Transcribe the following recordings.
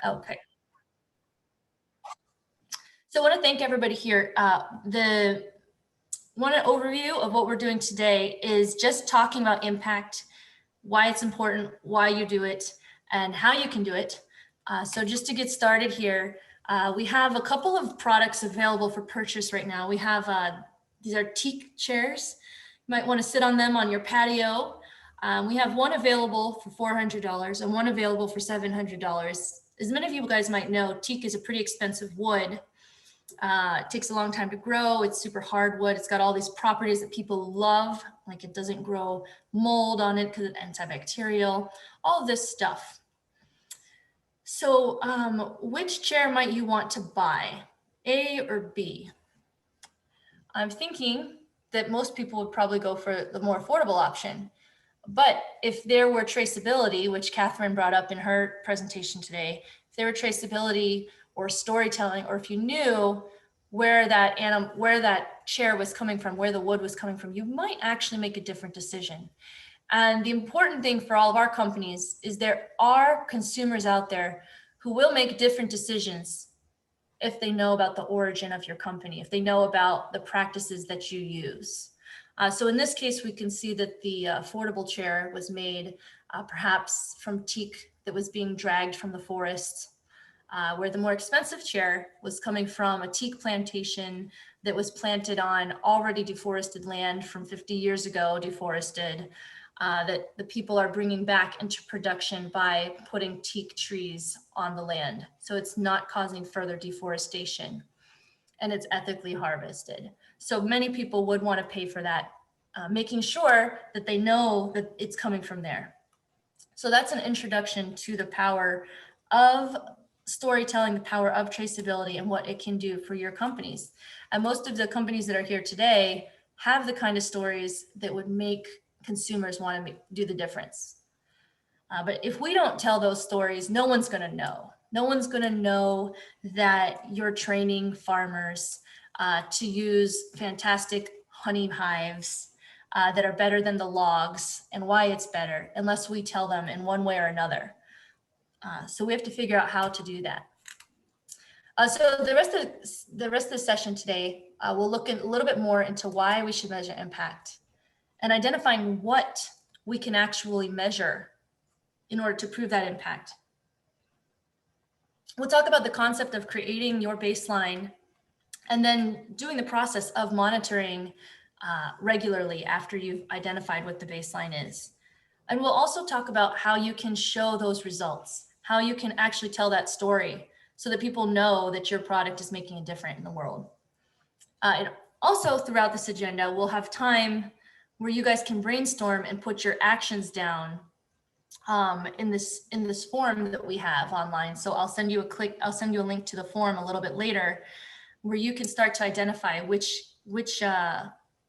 Okay. So I want to thank everybody here. One overview of what we're doing today is just talking about impact, why it's important, why you do it, and how you can do it. So just to get started here, we have a couple of products available for purchase right now. We have these are teak chairs. You might want to sit on them on your patio. We have one available for $400 and one available for $700. As many of you guys might know, teak is a pretty expensive wood. It takes a long time to grow. It's super hardwood. It's got all these properties that people love, like it doesn't grow mold on it because it's antibacterial, all of this stuff. So which chair might you want to buy, A or B? I'm thinking that most people would probably go for the more affordable option. But if there were traceability, which Catherine brought up in her presentation today, if there were traceability or storytelling, or if you knew where that chair was coming from, where the wood was coming from, you might actually make a different decision. And the important thing for all of our companies is there are consumers out there who will make different decisions if they know about the origin of your company, if they know about the practices that you use. So in this case, we can see that the affordable chair was made perhaps from teak that was being dragged from the forest, where the more expensive chair was coming from a teak plantation that was planted on already deforested land from 50 years ago, deforested, that the people are bringing back into production by putting teak trees on the land. So it's not causing further deforestation and it's ethically harvested. So many people would want to pay for that, making sure that they know that it's coming from there. So that's an introduction to the power of storytelling, the power of traceability, and what it can do for your companies. And most of the companies that are here today have the kind of stories that would make consumers want to do the difference. But if we don't tell those stories, no one's going to know. No one's going to know that you're training farmers to use fantastic honey hives that are better than the logs, and why it's better, unless we tell them in one way or another. So we have to figure out how to do that. So the rest of the session today, we'll look a little bit more into why we should measure impact and identifying what we can actually measure in order to prove that impact. We'll talk about the concept of creating your baseline and then doing the process of monitoring regularly after you've identified what the baseline is. And we'll also talk about how you can show those results, how you can actually tell that story so that people know that your product is making a difference in the world. And also throughout this agenda, we'll have time where you guys can brainstorm and put your actions down in this form that we have online. So I'll send you a link to the form a little bit later, where you can start to identify which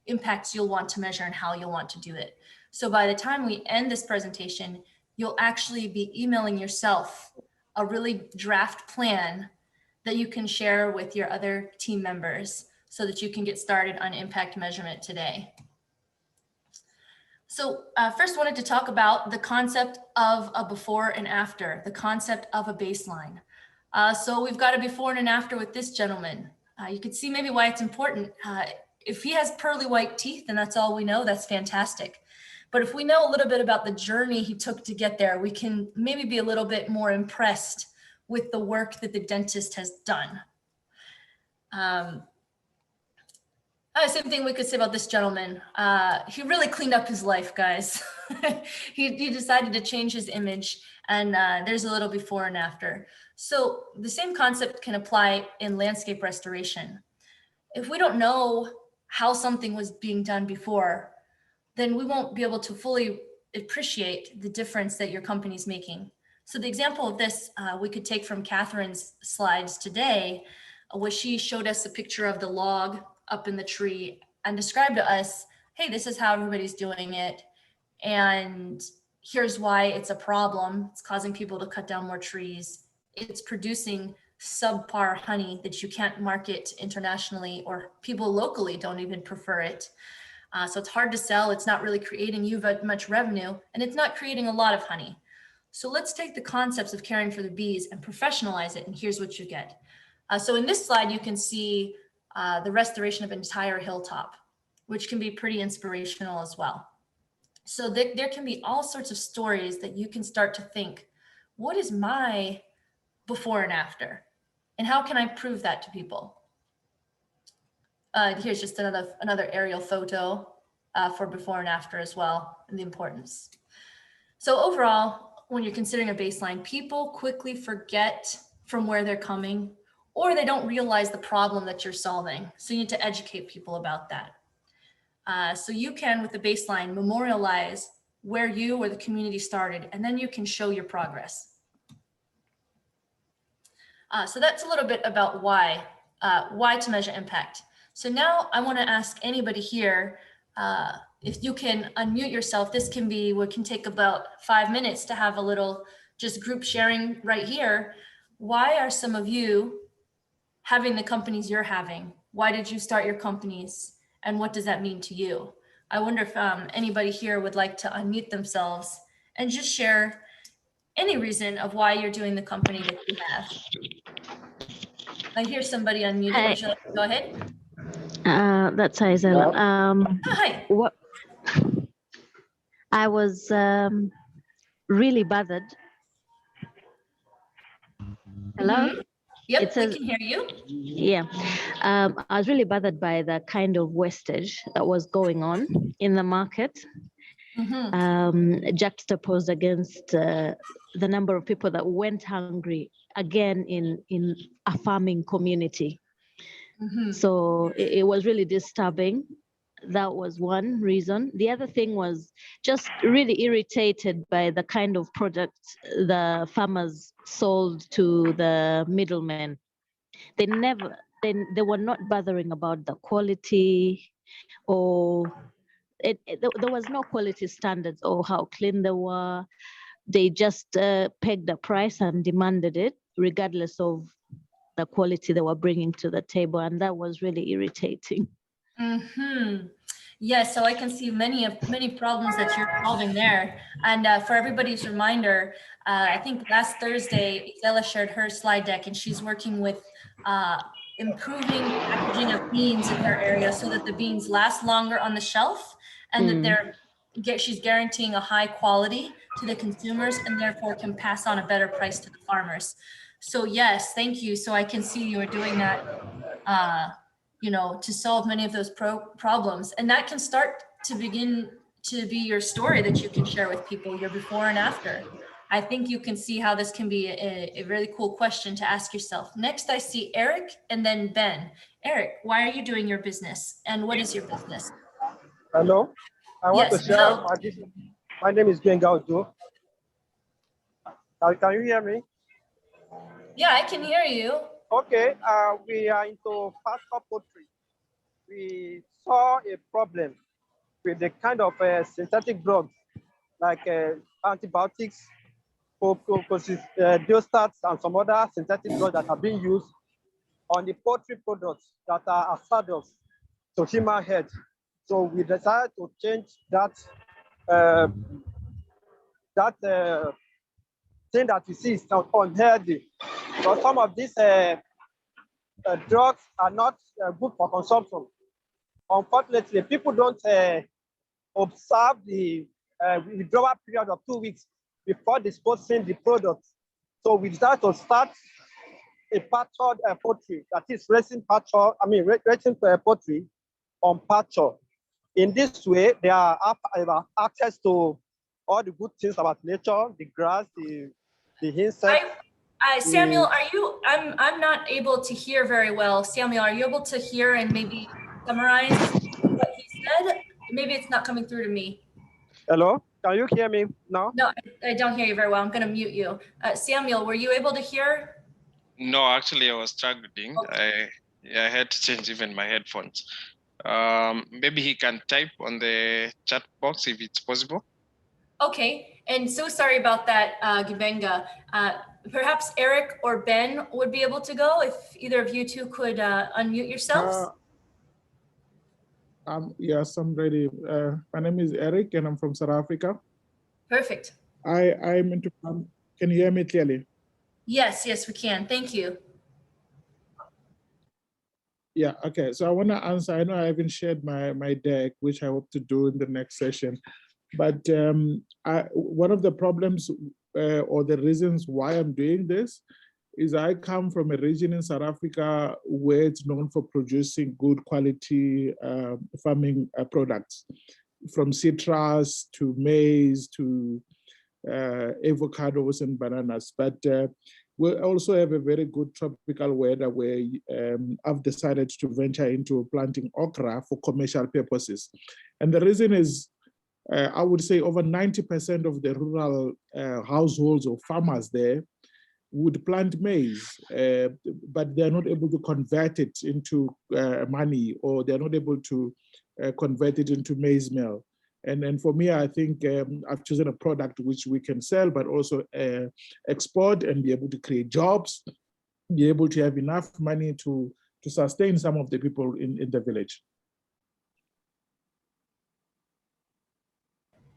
impacts you'll want to measure and how you'll want to do it. So by the time we end this presentation, you'll actually be emailing yourself a really draft plan that you can share with your other team members so that you can get started on impact measurement today. So first wanted to talk about the concept of a before and after, the concept of a baseline. So we've got a before and an after with this gentleman. You can see maybe why it's important. If he has pearly white teeth and that's all we know, that's fantastic. But if we know a little bit about the journey he took to get there, we can maybe be a little bit more impressed with the work that the dentist has done. Same thing we could say about this gentleman. He really cleaned up his life, guys. he decided to change his image, and there's a little before and after. So the same concept can apply in landscape restoration. If we don't know how something was being done before, then we won't be able to fully appreciate the difference that your company's making. So the example of this we could take from Catherine's slides today, where she showed us a picture of the log up in the tree and described to us, hey, this is how everybody's doing it. And here's why it's a problem. It's causing people to cut down more trees. It's producing subpar honey that you can't market internationally, or people locally don't even prefer it. So it's hard to sell. It's not really creating you much revenue, and it's not creating a lot of honey. So let's take the concepts of caring for the bees and professionalize it, and here's what you get. So in this slide, you can see the restoration of an entire hilltop, which can be pretty inspirational as well. So there can be all sorts of stories that you can start to think, what is my before and after? And how can I prove that to people? Here's just another aerial photo for before and after as well, and the importance. So overall, when you're considering a baseline, people quickly forget from where they're coming, or they don't realize the problem that you're solving. So you need to educate people about that. So you can, with the baseline, memorialize where you or the community started, and then you can show your progress. So that's a little bit about why to measure impact. So now I want to ask anybody here, if you can unmute yourself. This can be, what can take about 5 minutes to have a little just group sharing right here. Why are some of you having the companies you're having? Why did you start your companies? And what does that mean to you? I wonder if anybody here would like to unmute themselves and just share any reason of why you're doing the company that you have. I hear somebody unmuted. Hi. Would you like to go ahead? That's Isela. Hi. What I was really bothered. Hello? Mm-hmm. Yep, It says, we can hear you. Yeah. I was really bothered by the kind of wastage that was going on in the market, juxtaposed against the number of people that went hungry again in a farming community. So it was really disturbing. That was one reason. The other thing was just really irritated by the kind of products the farmers sold to the middlemen. They were not bothering about the quality, or there was no quality standards or how clean they were. They just pegged a price and demanded it regardless of the quality they were bringing to the table, and that was really irritating. Yes, so I can see many problems that you're solving there. And for everybody's reminder, I think last Thursday, Isela shared her slide deck, and she's working with improving packaging of beans in her area so that the beans last longer on the shelf, and that she's guaranteeing a high quality to the consumers, and therefore can pass on a better price to the farmers. So yes, thank you. So I can see you are doing that, to solve many of those problems. And that can start to begin to be your story that you can share with people, your before and after. I think you can see how this can be a really cool question to ask yourself. Next, I see Eric and then Ben. Eric, why are you doing your business? And what is your business? Hello, I want to share hello. my business. My name is Benga Ojo. Can you hear me? Yeah, I can hear you. Okay, we are into pasture poultry. We saw a problem with the kind of synthetic drugs like antibiotics, diostats, and some other synthetic drugs that are being used on the poultry products that are hazardous to human health. So we decided to change that thing that we see is unhealthy. But some of these drugs are not good for consumption. Unfortunately, people don't observe the withdrawal period of 2 weeks before disposing the product. So we decided to start a pastured poultry, that is raising poultry on pasture. In this way, they have access to all the good things about nature, the grass, the insects. Samuel, I'm not able to hear very well. Samuel, are you able to hear and maybe summarize what he said? Maybe it's not coming through to me. Hello, can you hear me now? No, I don't hear you very well. I'm going to mute you. Samuel, were you able to hear? No, actually I was struggling. Okay. I had to change even my headphones. Maybe he can type on the chat box if it's possible. Okay, and so sorry about that, Gibenga. Perhaps Eric or Ben would be able to go if either of you two could unmute yourselves. Yes, I'm ready. My name is Eric and I'm from South Africa. Perfect. I'm into farm. Can you hear me clearly? Yes, yes, we can. Thank you. Yeah, okay. So I want to answer. I know I haven't shared my deck, which I hope to do in the next session. But one of the problems or the reasons why I'm doing this is I come from a region in South Africa where it's known for producing good quality farming products, from citrus to maize to avocados and bananas. But we also have a very good tropical weather where I've decided to venture into planting okra for commercial purposes. And the reason is, I would say over 90% of the rural households or farmers there would plant maize, but they're not able to convert it into money, or they're not able to convert it into maize meal. And for me, I think I've chosen a product which we can sell, but also export and be able to create jobs, be able to have enough money to sustain some of the people in the village.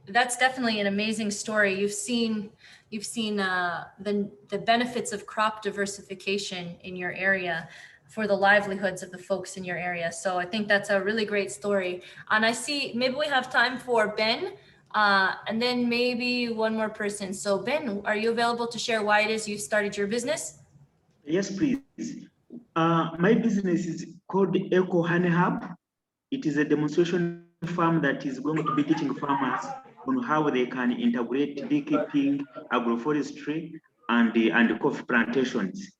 That's definitely an amazing story. You've seen the benefits of crop diversification in your area for the livelihoods of the folks in your area. So I think that's a really great story. And I see maybe we have time for Ben, and then maybe one more person. So Ben, are you available to share why it is you started your business? Yes, please. My business is called Eco Honey Hub. It is a demonstration farm that is going to be teaching farmers on how they can integrate beekeeping, agroforestry, and coffee plantations.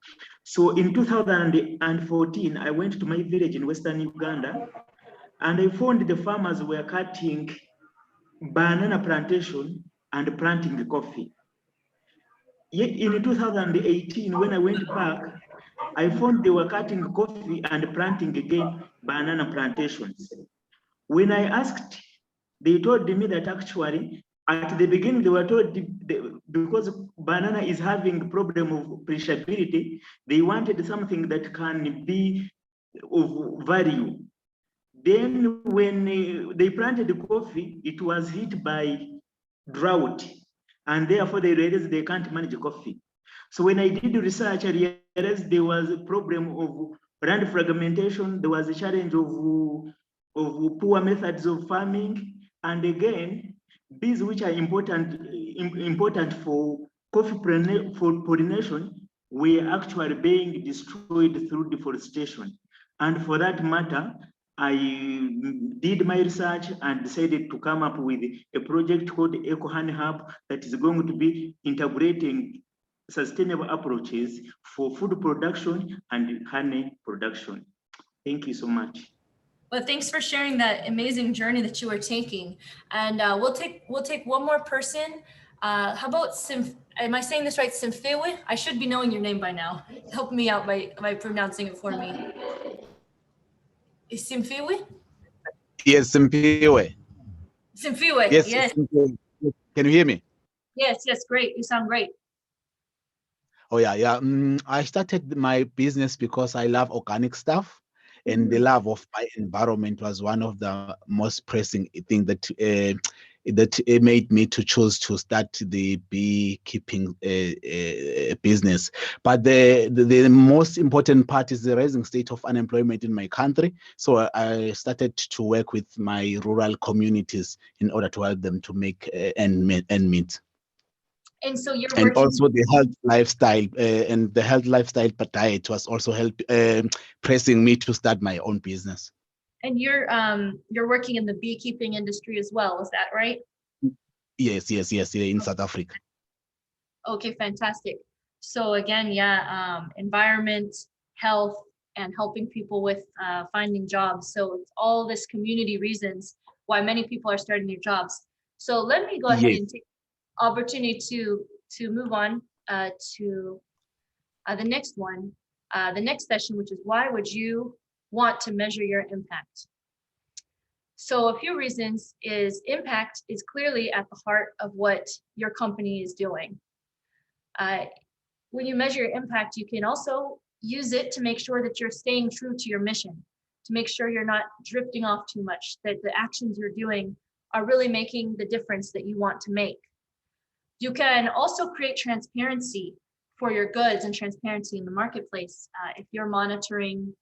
So in 2014, I went to my village in Western Uganda, and I found the farmers were cutting banana plantation and planting coffee. Yet in 2018, when I went back, I found they were cutting coffee and planting again banana plantations. When I asked, they told me that actually at the beginning they were told because banana is having problem of perishability, they wanted something that can be of value. Then when they planted the coffee, it was hit by drought, and therefore they realized they can't manage coffee. So when I did research, I realized there was a problem of land fragmentation, there was a challenge of poor methods of farming, and again, bees, which are important for coffee pollination, were actually being destroyed through deforestation. And for that matter, I did my research and decided to come up with a project called Eco Honey Hub that is going to be integrating sustainable approaches for food production and honey production. Thank you so much. Well, thanks for sharing that amazing journey that you are taking. And we'll take one more person. How about am I saying this right? Simfiwe? I should be knowing your name by now. Help me out by pronouncing it for me. Is Simfiwe? Yes, Simpiwe. Simfiwe, yes. Simpiwe. Can you hear me? Yes, great. You sound great. Oh, yeah. I started my business because I love organic stuff, and the love of my environment was one of the most pressing things that made me to choose to start the beekeeping business. But the most important part is the rising state of unemployment in my country. So I started to work with my rural communities in order to help them to make end meet. And so you're and working, also the health lifestyle and the health lifestyle diet was also pressing me to start my own business. and you're working in the beekeeping industry as well, is that right? Yes, in South Africa. Okay, fantastic. So again, environment, health, and helping people with finding jobs. So it's all this community reasons why many people are starting their jobs. So let me go ahead and take the opportunity to move on to the next one, the next session, which is why would you want to measure your impact? So a few reasons is impact is clearly at the heart of what your company is doing. When you measure your impact, you can also use it to make sure that you're staying true to your mission, to make sure you're not drifting off too much, that the actions you're doing are really making the difference that you want to make. You can also create transparency for your goods and transparency in the marketplace if you're monitoring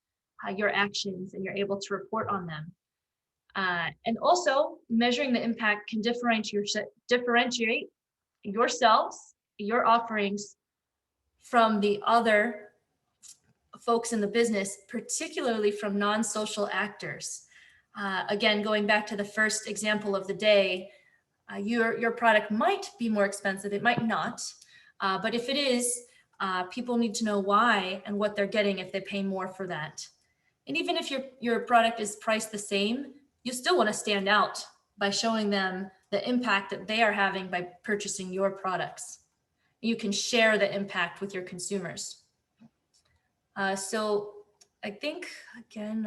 your actions and you're able to report on them. And also measuring the impact can differentiate yourselves, your offerings from the other folks in the business, particularly from non-social actors. Again, going back to the first example of the day, your product might be more expensive, it might not, but if it is, people need to know why and what they're getting if they pay more for that. And even if your product is priced the same, you still want to stand out by showing them the impact that they are having by purchasing your products. You can share the impact with your consumers. So I think, again,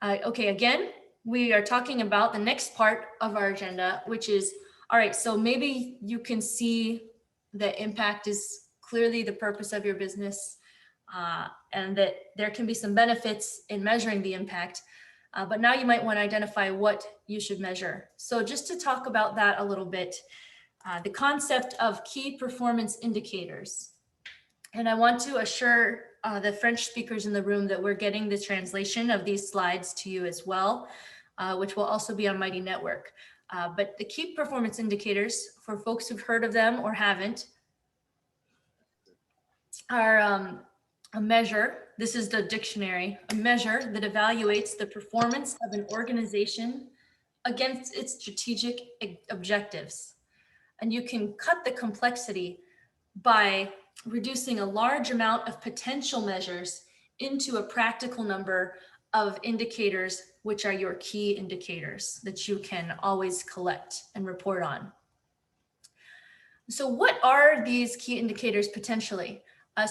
again, we are talking about the next part of our agenda, which is, all right, so maybe you can see the impact is clearly the purpose of your business, and that there can be some benefits in measuring the impact, but now you might want to identify what you should measure. So just to talk about that a little bit, the concept of key performance indicators. And I want to assure the French speakers in the room that we're getting the translation of these slides to you as well, which will also be on Mighty Network. But the key performance indicators, for folks who've heard of them or haven't, are a measure, this is the dictionary, a measure that evaluates the performance of an organization against its strategic objectives. And you can cut the complexity by reducing a large amount of potential measures into a practical number of indicators, which are your key indicators that you can always collect and report on. So what are these key indicators potentially?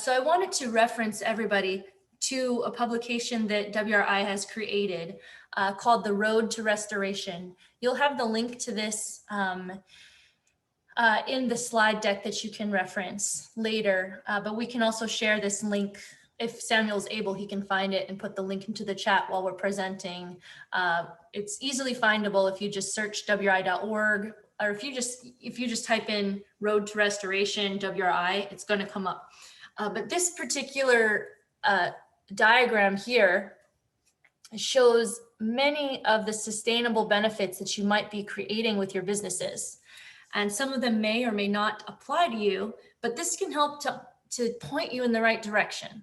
So I wanted to reference everybody to a publication that WRI has created called The Road to Restoration. You'll have the link to this in the slide deck that you can reference later, but we can also share this link. If Samuel's able, he can find it and put the link into the chat while we're presenting. It's easily findable if you just search WRI.org, or if you just type in Road to Restoration WRI, it's going to come up. But this particular diagram here shows many of the sustainable benefits that you might be creating with your businesses. And some of them may or may not apply to you, but this can help to point you in the right direction.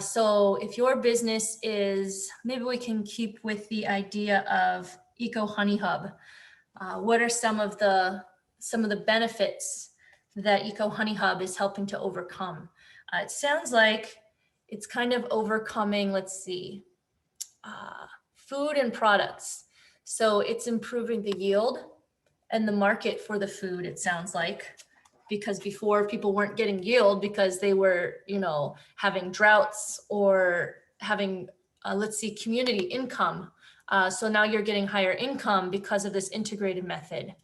So if your business is, maybe we can keep with the idea of Eco Honey Hub. What are some of the benefits that Eco Honey Hub is helping to overcome? It sounds like it's kind of overcoming, let's see, food and products. So it's improving the yield and the market for the food, it sounds like, because before people weren't getting yield because they were, having droughts or having, let's see, community income. So now you're getting higher income because of this integrated method.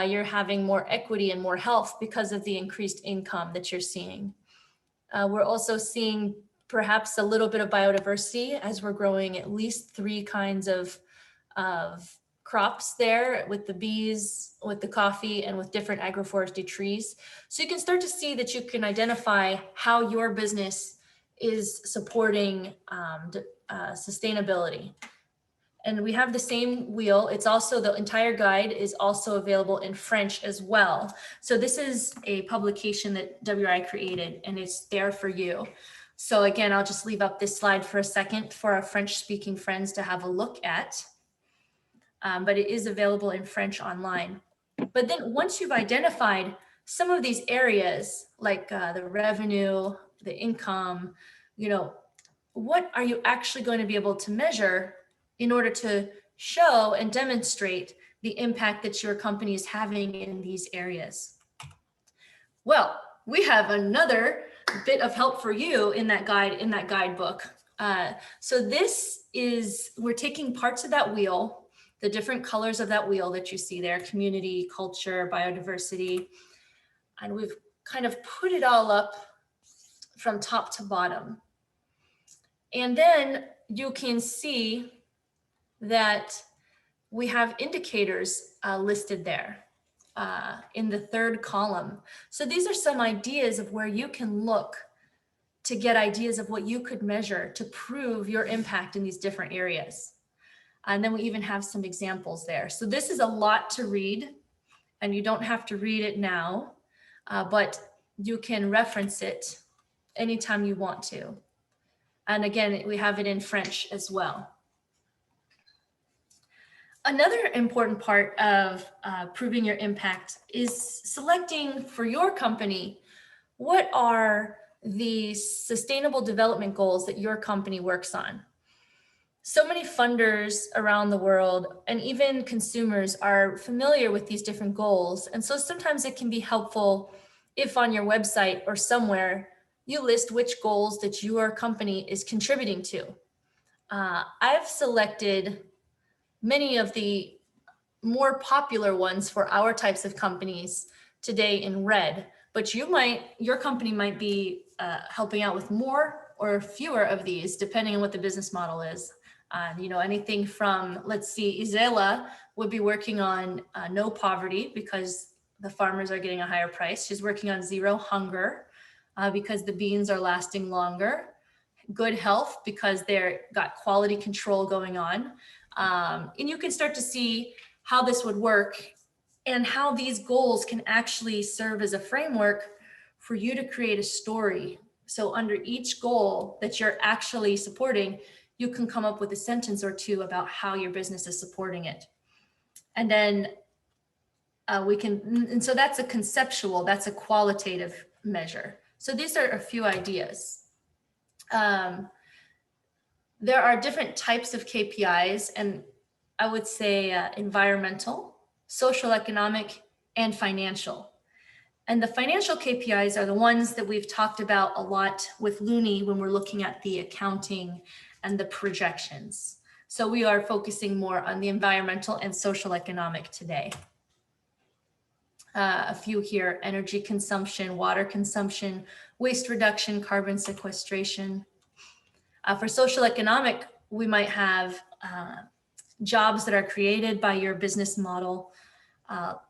You're having more equity and more health because of the increased income that you're seeing. We're also seeing perhaps a little bit of biodiversity as we're growing at least 3 kinds of crops there, with the bees, with the coffee, and with different agroforestry trees. So you can start to see that you can identify how your business is supporting sustainability. And we have the same wheel. It's also, the entire guide is also available in French as well. So this is a publication that WRI created, and it's there for you. So again, I'll just leave up this slide for a second for our French speaking friends to have a look at. But it is available in French online. But then once you've identified some of these areas, like the revenue, the income, what are you actually going to be able to measure in order to show and demonstrate the impact that your company is having in these areas? Well, we have another bit of help for you in that guidebook. So this is, we're taking parts of that wheel, the different colors of that wheel that you see there, community, culture, biodiversity, and we've kind of put it all up from top to bottom. And then you can see that we have indicators listed there. in the third column. So these are some ideas of where you can look to get ideas of what you could measure to prove your impact in these different areas. And then we even have some examples there. So this is a lot to read, and you don't have to read it now, but you can reference it anytime you want to. And again, we have it in French as well. Another important part of proving your impact is selecting for your company, what are the sustainable development goals that your company works on? So many funders around the world and even consumers are familiar with these different goals. And so sometimes it can be helpful if on your website or somewhere you list which goals that your company is contributing to. I've selected many of the more popular ones for our types of companies today in red, but your company might be helping out with more or fewer of these, depending on what the business model is. Anything from, let's see, Isela would be working on no poverty because the farmers are getting a higher price. She's working on zero hunger because the beans are lasting longer. Good health because they're got quality control going on. And you can start to see how this would work and how these goals can actually serve as a framework for you to create a story. So under each goal that you're actually supporting, you can come up with a sentence or two about how your business is supporting it. And then and so that's a conceptual, that's a qualitative measure. So these are a few ideas. There are different types of KPIs, and I would say environmental, social, economic, and financial. And the financial KPIs are the ones that we've talked about a lot with Luni when we're looking at the accounting and the projections. So we are focusing more on the environmental and social economic today. A few here: energy consumption, water consumption, waste reduction, carbon sequestration. For social economic, we might have jobs that are created by your business model,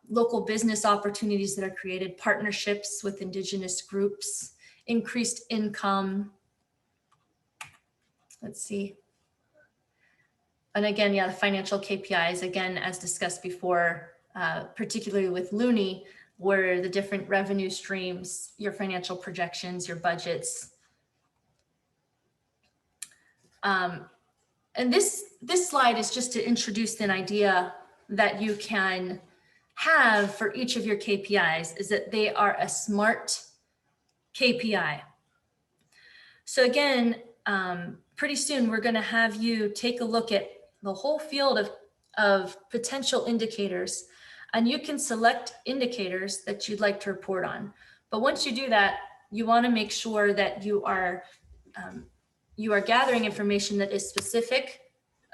local business opportunities that are created, partnerships with indigenous groups, increased income. Let's see. And again, the financial KPIs, again, as discussed before, particularly with Luni, where the different revenue streams, your financial projections, your budgets. And this slide is just to introduce an idea that you can have for each of your KPIs, is that they are a SMART KPI. So again, pretty soon we're going to have you take a look at the whole field of potential indicators, and you can select indicators that you'd like to report on. But once you do that, you want to make sure that you are gathering information that is specific,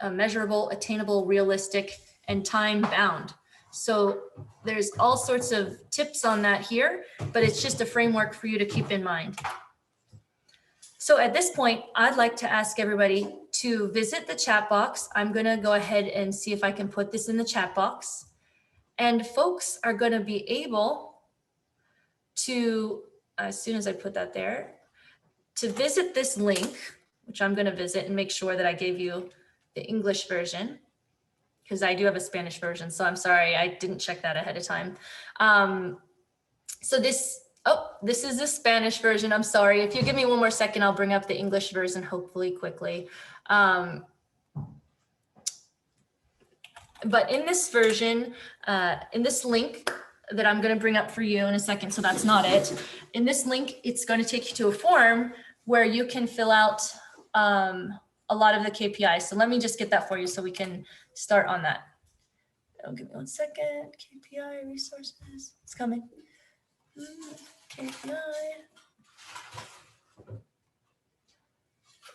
measurable, attainable, realistic, and time bound. So there's all sorts of tips on that here, but it's just a framework for you to keep in mind. So at this point, I'd like to ask everybody to visit the chat box. I'm going to go ahead and see if I can put this in the chat box. And folks are going to be able to, as soon as I put that there, to visit this link, which I'm going to visit and make sure that I gave you the English version, because I do have a Spanish version. So I'm sorry, I didn't check that ahead of time. So this is the Spanish version. I'm sorry. If you give me one more second, I'll bring up the English version, hopefully quickly. But in this version, in this link that I'm going to bring up for you in a second, so that's not it. In this link, it's going to take you to a form where you can fill out a lot of the KPIs. So let me just get that for you so we can start on that. Oh, give me 1 second. KPI resources, it's coming. KPI.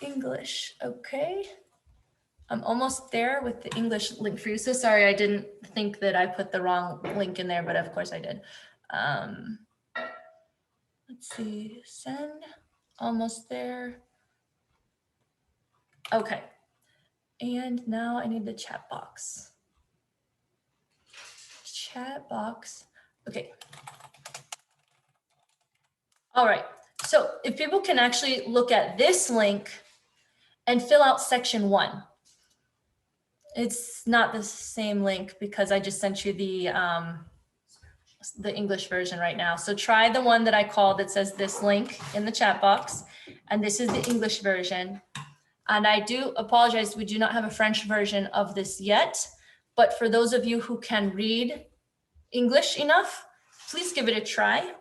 English, okay. I'm almost there with the English link for you. So sorry, I didn't think that I put the wrong link in there, but of course I did. Let's see, send, almost there. Okay, and now I need the chat box. Chat box. Okay. All right, so if people can actually look at this link and fill out section 1. It's not the same link because I just sent you the English version right now. So try the one that I called that says this link in the chat box. And this is the English version. And I do apologize, we do not have a French version of this yet. But for those of you who can read English enough, please give it a try.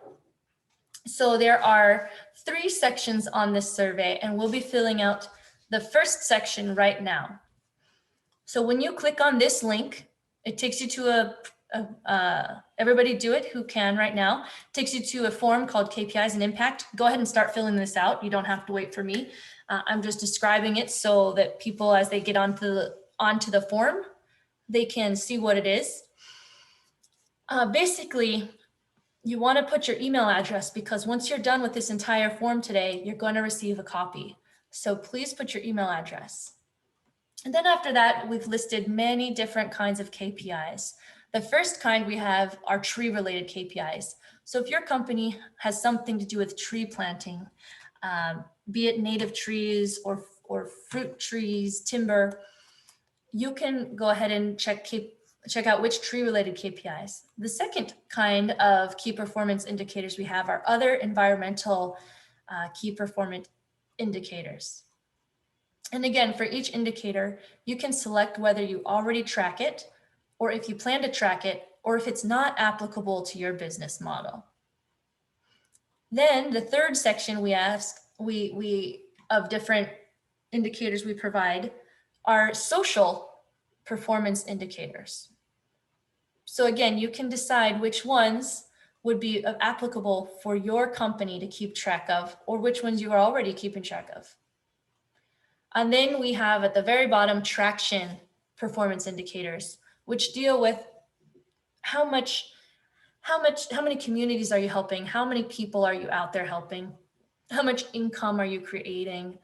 So there are 3 sections on this survey, and we'll be filling out the first section right now. So when you click on this link, it takes you to everybody do it who can right now, takes you to a form called KPIs and Impact. Go ahead and start filling this out. You don't have to wait for me. I'm just describing it so that people, as they get onto the form, they can see what it is. Basically, you want to put your email address because once you're done with this entire form today, you're going to receive a copy. So please put your email address. And then after that, we've listed many different kinds of KPIs. The first kind we have are tree-related KPIs. So if your company has something to do with tree planting, be it native trees or fruit trees, timber, you can go ahead and check out which tree-related KPIs. The second kind of key performance indicators we have are other environmental key performance indicators. And again, for each indicator, you can select whether you already track it, or if you plan to track it, or if it's not applicable to your business model. Then the third section we ask, of different indicators we provide are social performance indicators. So again, you can decide which ones would be applicable for your company to keep track of, or which ones you are already keeping track of. And then we have at the very bottom traction performance indicators, which deal with how many communities are you helping? How many people are you out there helping? How much income are you creating?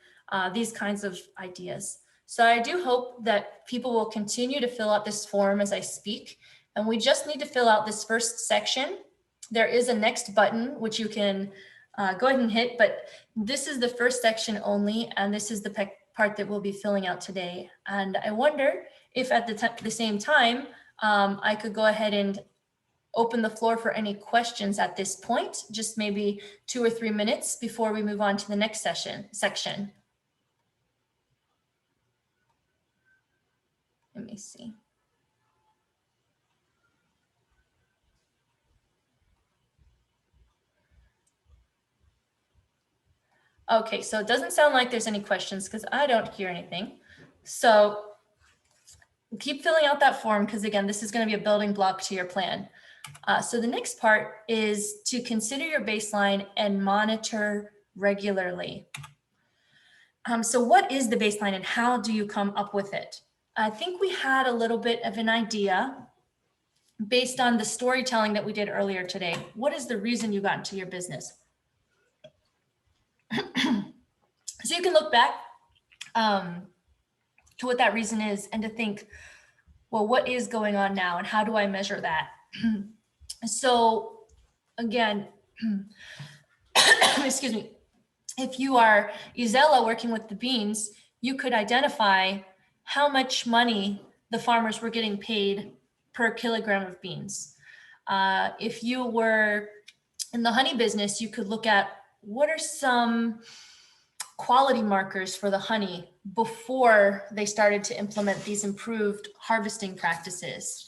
These kinds of ideas. So I do hope that people will continue to fill out this form as I speak. And we just need to fill out this first section. There is a next button, which you can go ahead and hit, but this is the first section only. And this is the part that we'll be filling out today. And I wonder if at the same time, I could go ahead and open the floor for any questions at this point, just maybe 2 or 3 minutes before we move on to the next section. Let me see. Okay, so it doesn't sound like there's any questions because I don't hear anything. So keep filling out that form because again, this is going to be a building block to your plan. So the next part is to consider your baseline and monitor regularly. So what is the baseline and how do you come up with it? I think we had a little bit of an idea based on the storytelling that we did earlier today. What is the reason you got into your business? So you can look back to what that reason is and to think, well, what is going on now and how do I measure that? So again, excuse me, if you are Isela working with the beans, you could identify how much money the farmers were getting paid per kilogram of beans. If you were in the honey business, you could look at what are some quality markers for the honey before they started to implement these improved harvesting practices.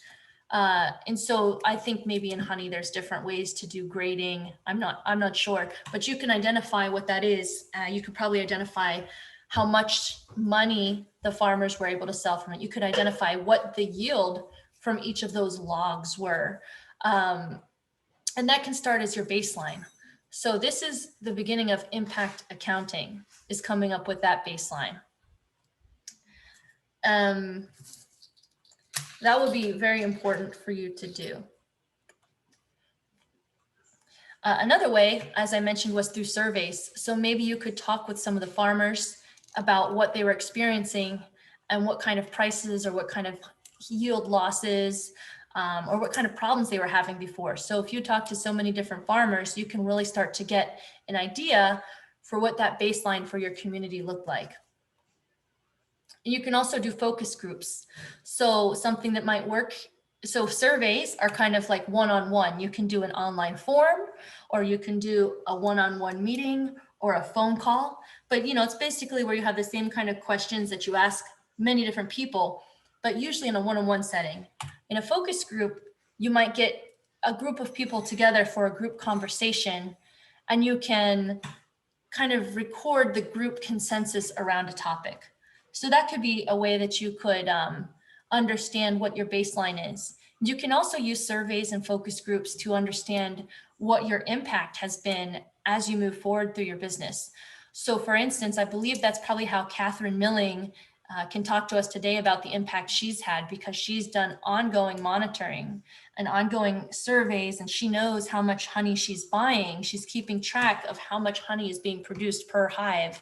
And so I think maybe in honey, there's different ways to do grading. I'm not sure, but you can identify what that is. You could probably identify how much money the farmers were able to sell from it. You could identify what the yield from each of those logs were. And that can start as your baseline. So this is the beginning of impact accounting, is coming up with that baseline. That will be very important for you to do. Another way, as I mentioned, was through surveys. So maybe you could talk with some of the farmers about what they were experiencing and what kind of prices or what kind of yield losses or what kind of problems they were having before. So if you talk to so many different farmers, you can really start to get an idea for what that baseline for your community looked like. You can also do focus groups. So something that might work. So surveys are kind of like one-on-one. You can do an online form, or you can do a one-on-one meeting or a phone call. But it's basically where you have the same kind of questions that you ask many different people, but usually in a one-on-one setting. In a focus group, you might get a group of people together for a group conversation, and you can kind of record the group consensus around a topic. So that could be a way that you could understand what your baseline is. You can also use surveys and focus groups to understand what your impact has been as you move forward through your business. So for instance, I believe that's probably how Catherine Milling can talk to us today about the impact she's had, because she's done ongoing monitoring and ongoing surveys, and she knows how much honey she's buying. She's keeping track of how much honey is being produced per hive.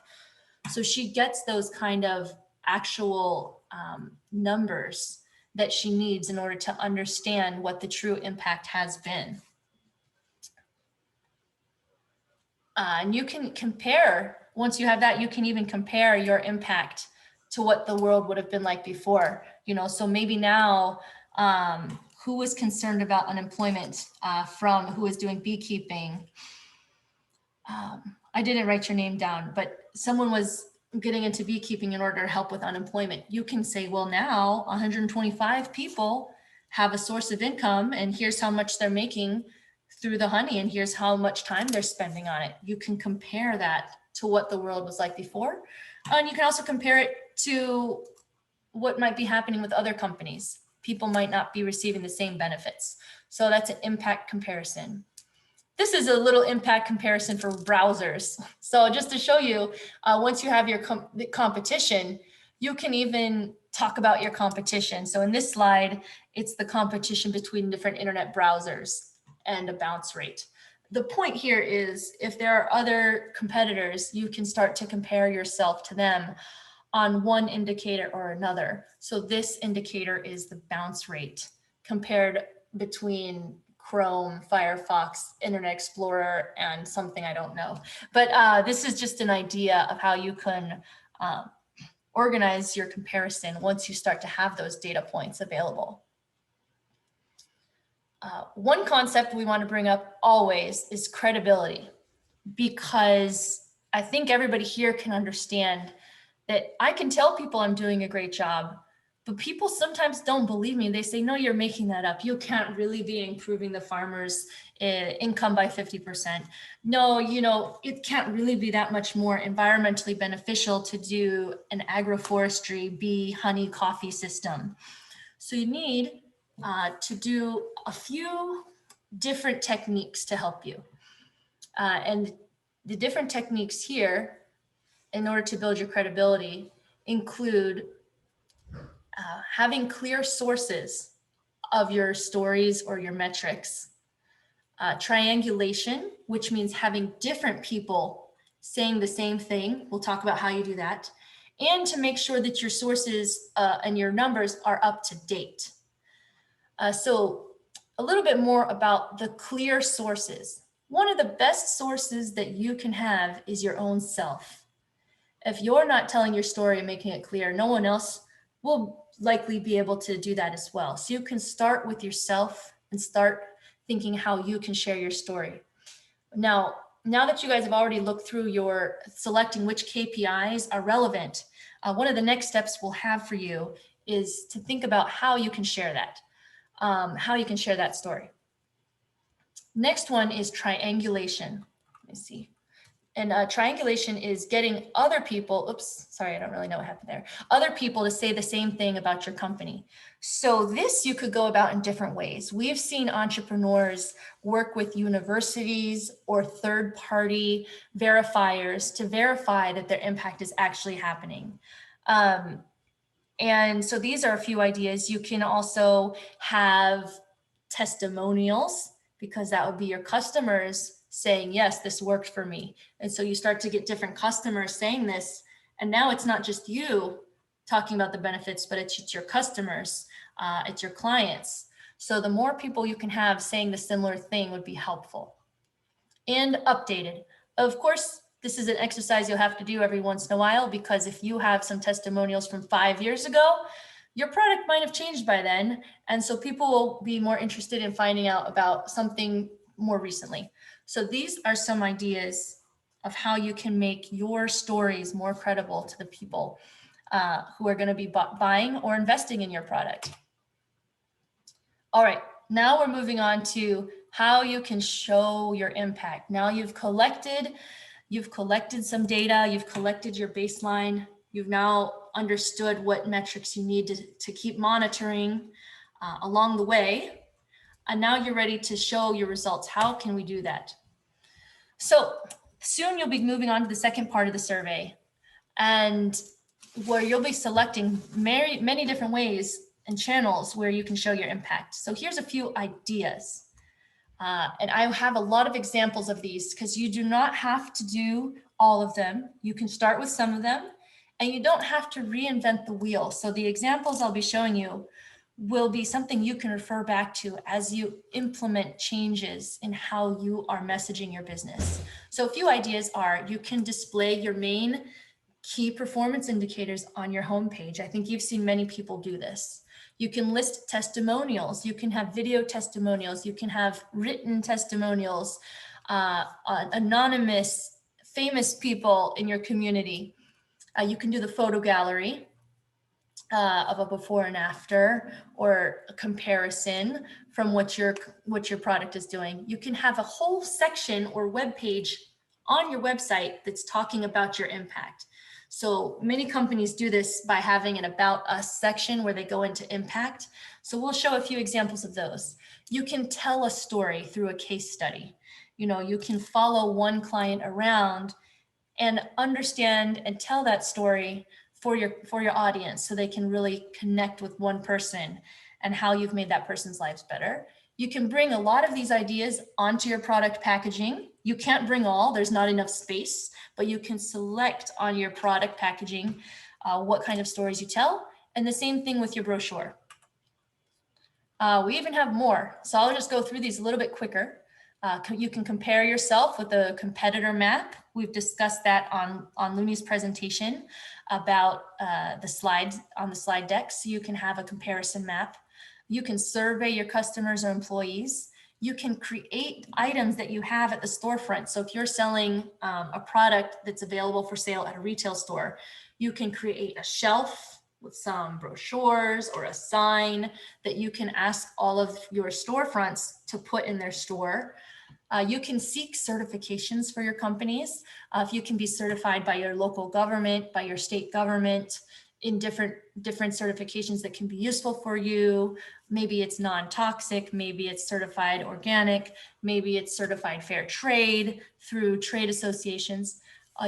So she gets those kind of actual numbers that she needs in order to understand what the true impact has been. And you can compare, once you have that, you can even compare your impact to what the world would have been like before. So maybe now, who was concerned about unemployment from who was doing beekeeping? I didn't write your name down, but someone was getting into beekeeping in order to help with unemployment. You can say, well, now 125 people have a source of income, and here's how much they're making through the honey, and here's how much time they're spending on it. You can compare that to what the world was like before. And you can also compare it to what might be happening with other companies. People might not be receiving the same benefits. So that's an impact comparison. This is a little impact comparison for browsers. So just to show you, once you have your competition, you can even talk about your competition. So in this slide, it's the competition between different internet browsers and a bounce rate. The point here is, if there are other competitors, you can start to compare yourself to them on one indicator or another. So this indicator is the bounce rate compared between Chrome, Firefox, Internet Explorer, and something I don't know. But this is just an idea of how you can organize your comparison once you start to have those data points available. One concept we want to bring up always is credibility, because I think everybody here can understand that I can tell people I'm doing a great job, but people sometimes don't believe me. They say, no, you're making that up. You can't really be improving the farmer's income by 50%. No, it can't really be that much more environmentally beneficial to do an agroforestry bee honey coffee system. So you need to do a few different techniques to help you. And the different techniques here, in order to build your credibility, include having clear sources of your stories or your metrics. Triangulation, which means having different people saying the same thing. We'll talk about how you do that. And to make sure that your sources and your numbers are up to date. So a little bit more about the clear sources. One of the best sources that you can have is your own self. If you're not telling your story and making it clear, no one else will likely be able to do that as well. So you can start with yourself and start thinking how you can share your story. Now that you guys have already looked through your selecting which KPIs are relevant, one of the next steps we'll have for you is to think about how you can share that, how you can share that story. Next one is triangulation. Let me see. And triangulation is getting other people, oops, sorry, I don't really know what happened there. Other people to say the same thing about your company. So this you could go about in different ways. We've seen entrepreneurs work with universities or third-party verifiers to verify that their impact is actually happening. And so these are a few ideas. You can also have testimonials, because that would be your customers saying, yes, this worked for me. And so you start to get different customers saying this. And now it's not just you talking about the benefits, but it's your customers, it's your clients. So the more people you can have saying the similar thing would be helpful. And updated. Of course, this is an exercise you'll have to do every once in a while, because if you have some testimonials from 5 years ago, your product might have changed by then. And so people will be more interested in finding out about something more recently. So these are some ideas of how you can make your stories more credible to the people who are going to be buying or investing in your product. All right, now we're moving on to how you can show your impact. Now you've collected some data, you've collected your baseline, you've now understood what metrics you need to keep monitoring along the way. And now you're ready to show your results. How can we do that? So soon you'll be moving on to the second part of the survey, and where you'll be selecting many different ways and channels where you can show your impact. So here's a few ideas. And I have a lot of examples of these, because you do not have to do all of them. You can start with some of them, and you don't have to reinvent the wheel. So the examples I'll be showing you will be something you can refer back to as you implement changes in how you are messaging your business. So a few ideas are: you can display your main key performance indicators on your homepage. I think you've seen many people do this. You can list testimonials. You can have video testimonials. You can have written testimonials, anonymous, famous people in your community. You can do the photo gallery of a before and after, or a comparison from what your product is doing. You can have a whole section or web page on your website that's talking about your impact. So many companies do this by having an About Us section where they go into impact. So we'll show a few examples of those. You can tell a story through a case study. You know, you can follow one client around and understand and tell that story for your audience, so they can really connect with one person and how you've made that person's lives better. You can bring a lot of these ideas onto your product packaging. You can't bring all, there's not enough space, but you can select on your product packaging what kind of stories you tell. And the same thing with your brochure. We even have more, so I'll just go through these a little bit quicker. You can compare yourself with a competitor map. We've discussed that on Looney's presentation about the slides on the slide deck. So you can have a comparison map. You can survey your customers or employees. You can create items that you have at the storefront. So if you're selling a product that's available for sale at a retail store, you can create a shelf with some brochures or a sign that you can ask all of your storefronts to put in their store. You can seek certifications for your companies. If you can be certified by your local government, by your state government, in different certifications that can be useful for you. Maybe it's non-toxic, maybe it's certified organic, maybe it's certified fair trade through trade associations.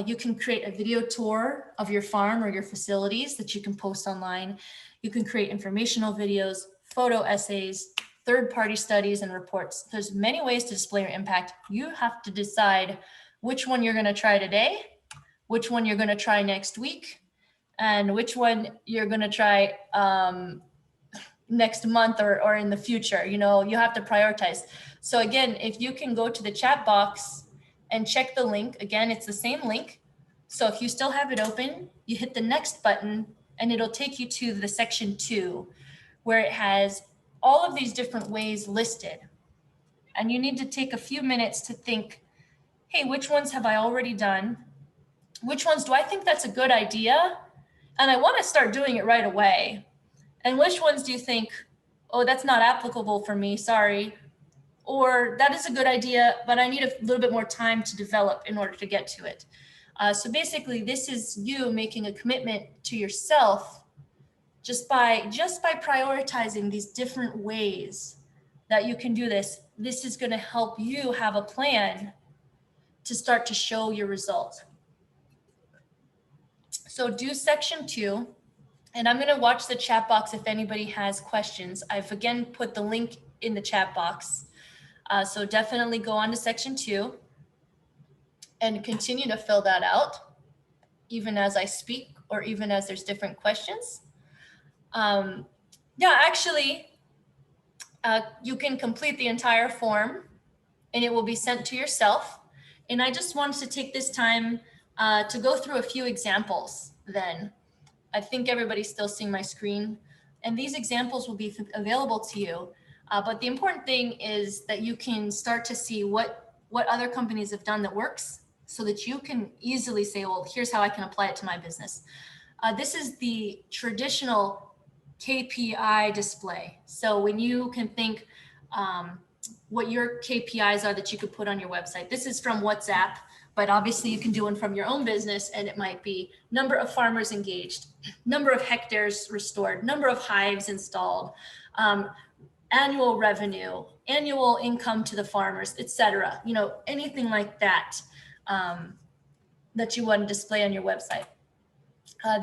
You can create a video tour of your farm or your facilities that you can post online. You can create informational videos, photo essays, third-party studies and reports. There's many ways to display your impact. You have to decide which one you're going to try today, which one you're going to try next week, and which one you're going to try next month or in the future. You know, you have to prioritize. So again, if you can go to the chat box and check the link, again, it's the same link. So if you still have it open, you hit the next button and it'll take you to the section 2, where it has all of these different ways listed. And you need to take a few minutes to think, hey, which ones have I already done? Which ones do I think that's a good idea? And I want to start doing it right away. And which ones do you think, oh, that's not applicable for me, sorry. Or that is a good idea, but I need a little bit more time to develop in order to get to it. So basically, this is you making a commitment to yourself just by prioritizing these different ways that you can do this. This is going to help you have a plan to start to show your results. So do section 2, and I'm going to watch the chat box if anybody has questions. I've again put the link in the chat box. So definitely go on to section 2 and continue to fill that out, even as I speak or even as there's different questions. Yeah, actually, You can complete the entire form and it will be sent to yourself. And I just wanted to take this time to go through a few examples then. I think everybody's still seeing my screen, and these examples will be available to you. But the important thing is that you can start to see what other companies have done that works, so that you can easily say, well, here's how I can apply it to my business. This is the traditional KPI display. So when you can think what your KPIs are that you could put on your website. This is from WhatsApp, but obviously you can do one from your own business, and it might be number of farmers engaged, number of hectares restored, number of hives installed, annual revenue, annual income to the farmers, etc. You know, anything like that that you want to display on your website.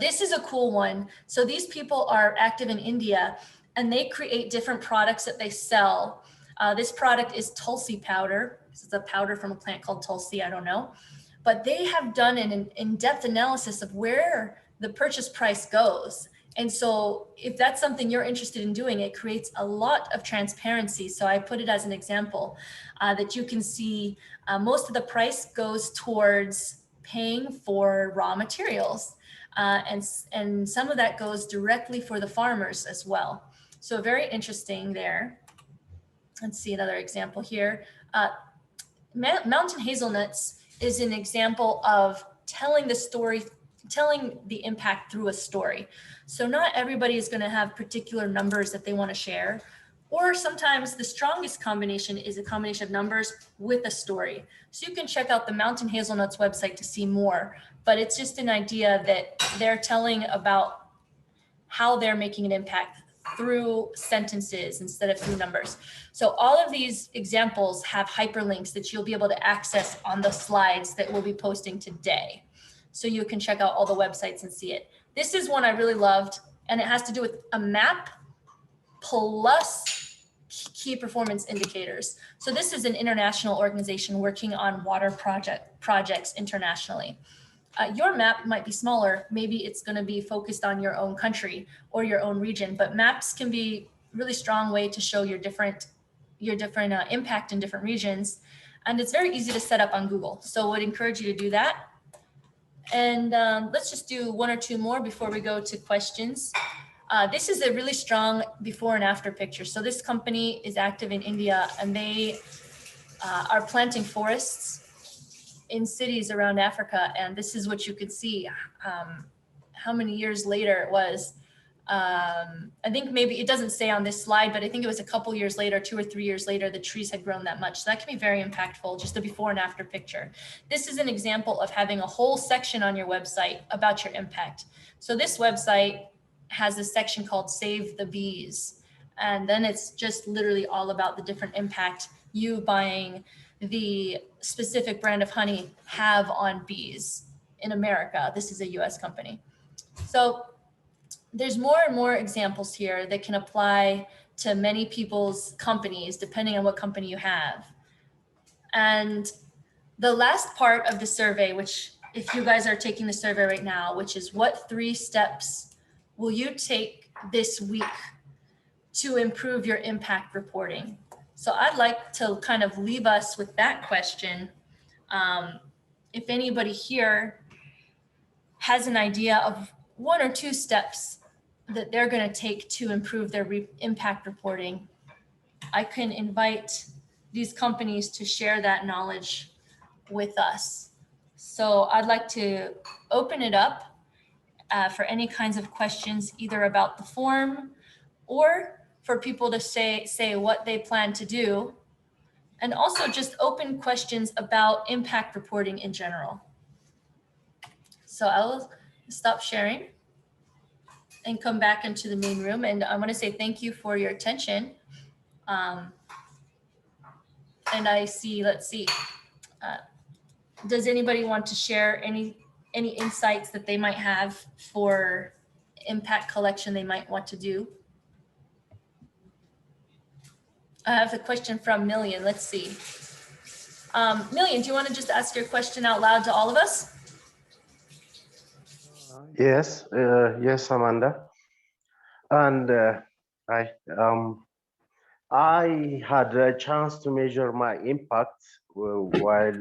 This is a cool one. So these people are active in India, and they create different products that they sell. This product is Tulsi powder. This is a powder from a plant called Tulsi, I don't know. But they have done an in-depth analysis of where the purchase price goes. And so if that's something you're interested in doing, it creates a lot of transparency. So I put it as an example that you can see most of the price goes towards paying for raw materials. And some of that goes directly for the farmers as well. So very interesting there. Let's see another example here. Mountain hazelnuts is an example of telling the story, telling the impact through a story. So not everybody is going to have particular numbers that they want to share, or sometimes the strongest combination is a combination of numbers with a story. So you can check out the Mountain Hazelnuts website to see more, but it's just an idea that they're telling about how they're making an impact through sentences instead of through numbers. So all of these examples have hyperlinks that you'll be able to access on the slides that we'll be posting today. So you can check out all the websites and see it. This is one I really loved, and it has to do with a map plus key performance indicators. So this is an international organization working on water projects internationally. Your map might be smaller. Maybe it's going to be focused on your own country or your own region, but maps can be a really strong way to show your different impact in different regions. And it's very easy to set up on Google. So I would encourage you to do that. And let's just do one or two more before we go to questions. This is a really strong before and after picture. So this company is active in India, and they are planting forests in cities around Africa. And this is what you could see, how many years later it was. I think maybe it doesn't say on this slide, but I think it was a couple years later, 2 or 3 years later, the trees had grown that much. So that can be very impactful, just the before and after picture. This is an example of having a whole section on your website about your impact. So this website has a section called Save the Bees. And then it's just literally all about the different impact you buying the specific brand of honey have on bees in America. This is a US company. So there's more and more examples here that can apply to many people's companies, depending on what company you have. And the last part of the survey, which if you guys are taking the survey right now, which is what 3 steps will you take this week to improve your impact reporting? So I'd like to kind of leave us with that question. If anybody here has an idea of 1 or 2 steps that they're going to take to improve their impact reporting, I can invite these companies to share that knowledge with us. So I'd like to open it up for any kinds of questions, either about the form or for people to say what they plan to do, and also just open questions about impact reporting in general. So I'll stop sharing and come back into the main room. And I want to say thank you for your attention. And I see, let's see, does anybody want to share any insights that they might have for impact collection they might want to do? I have a question from Million. Let's see. Million, do you want to just ask your question out loud to all of us? Yes, yes, Amanda. And I had a chance to measure my impact while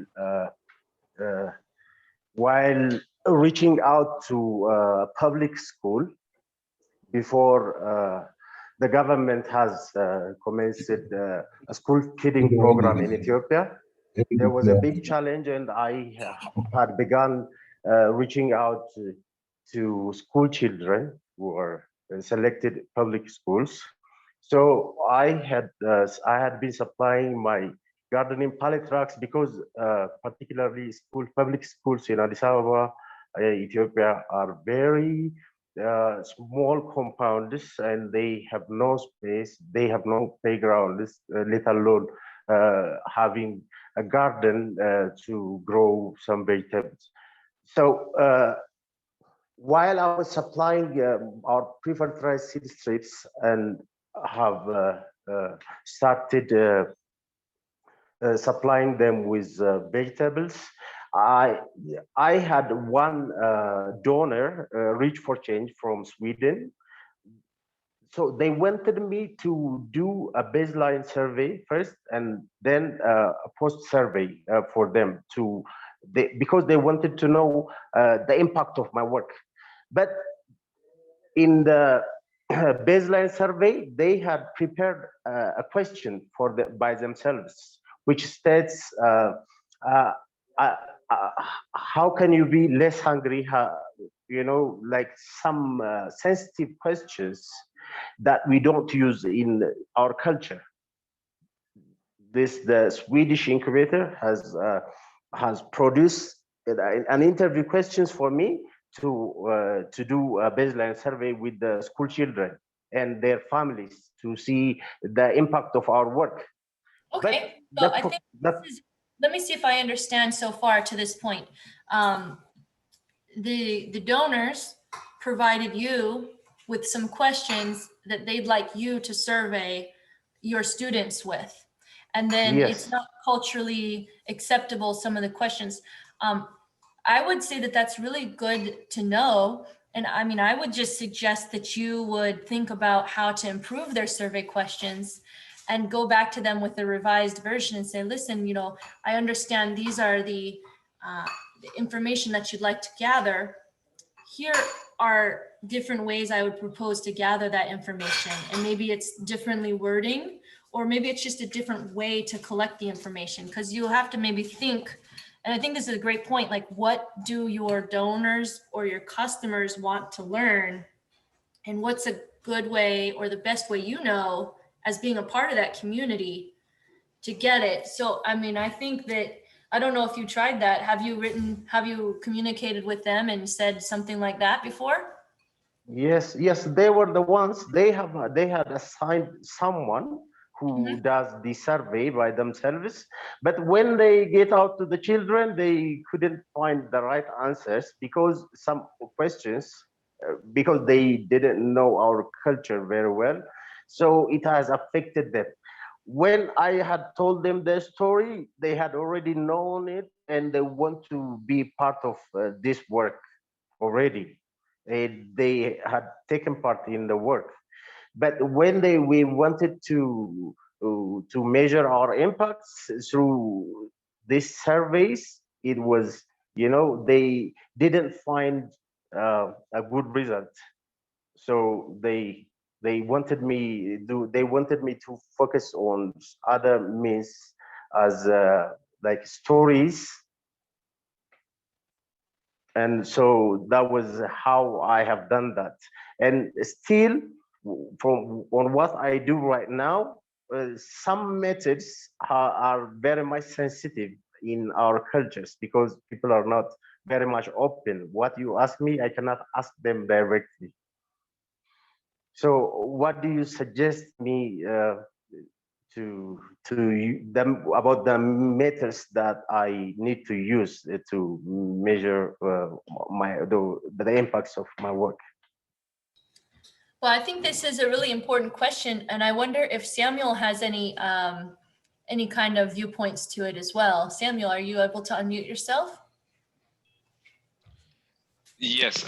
reaching out to public school before the government has commenced a school feeding program in Ethiopia. There was a big challenge, and I had begun reaching out to school children who are selected public schools. So I had been supplying my gardening pallet racks because particularly public schools in Addis Ababa, Ethiopia, are very small compounds, and they have no space, they have no playground, let alone having a garden to grow some vegetables. So while I was supplying our preferred rice seed strips and have started supplying them with vegetables, I had one donor reach for change from Sweden. So they wanted me to do a baseline survey first, and then a post survey for them because they wanted to know the impact of my work. But in the baseline survey, they had prepared a question by themselves, which states, how can you be less hungry? Like some sensitive questions that we don't use in our culture. The Swedish incubator has produced an interview questions for me to do a baseline survey with the school children and their families to see the impact of our work. Okay, so I think let me see if I understand so far to this point. The donors provided you with some questions that they'd like you to survey your students with. And then Yes. It's not culturally acceptable, some of the questions. I would say that that's really good to know. And I mean, I would just suggest that you would think about how to improve their survey questions and go back to them with a revised version and say, listen, I understand these are the information that you'd like to gather. Here are different ways I would propose to gather that information. And maybe it's differently wording, or maybe it's just a different way to collect the information, because you'll have to maybe think, and I think this is a great point, like what do your donors or your customers want to learn? And what's a good way or the best way, as being a part of that community to get it? So, I mean, I think that, I don't know if you tried that. Have you communicated with them and said something like that before? Yes, they were the ones. They had assigned someone who does the survey by themselves. But when they get out to the children, they couldn't find the right answers because some questions, because they didn't know our culture very well. So it has affected them. When I had told them the story, they had already known it and they want to be part of this work already. They had taken part in the work. But when we wanted to measure our impacts through these surveys, it was, they didn't find a good result. So they wanted me to focus on other means as like stories. And so that was how I have done that. And still, on what I do right now, some methods are very much sensitive in our cultures because people are not very much open. What you ask me, I cannot ask them directly. So what do you suggest me to them about the methods that I need to use to measure the impacts of my work? Well, I think this is a really important question, and I wonder if Samuel has any kind of viewpoints to it as well. Samuel, are you able to unmute yourself? Yes,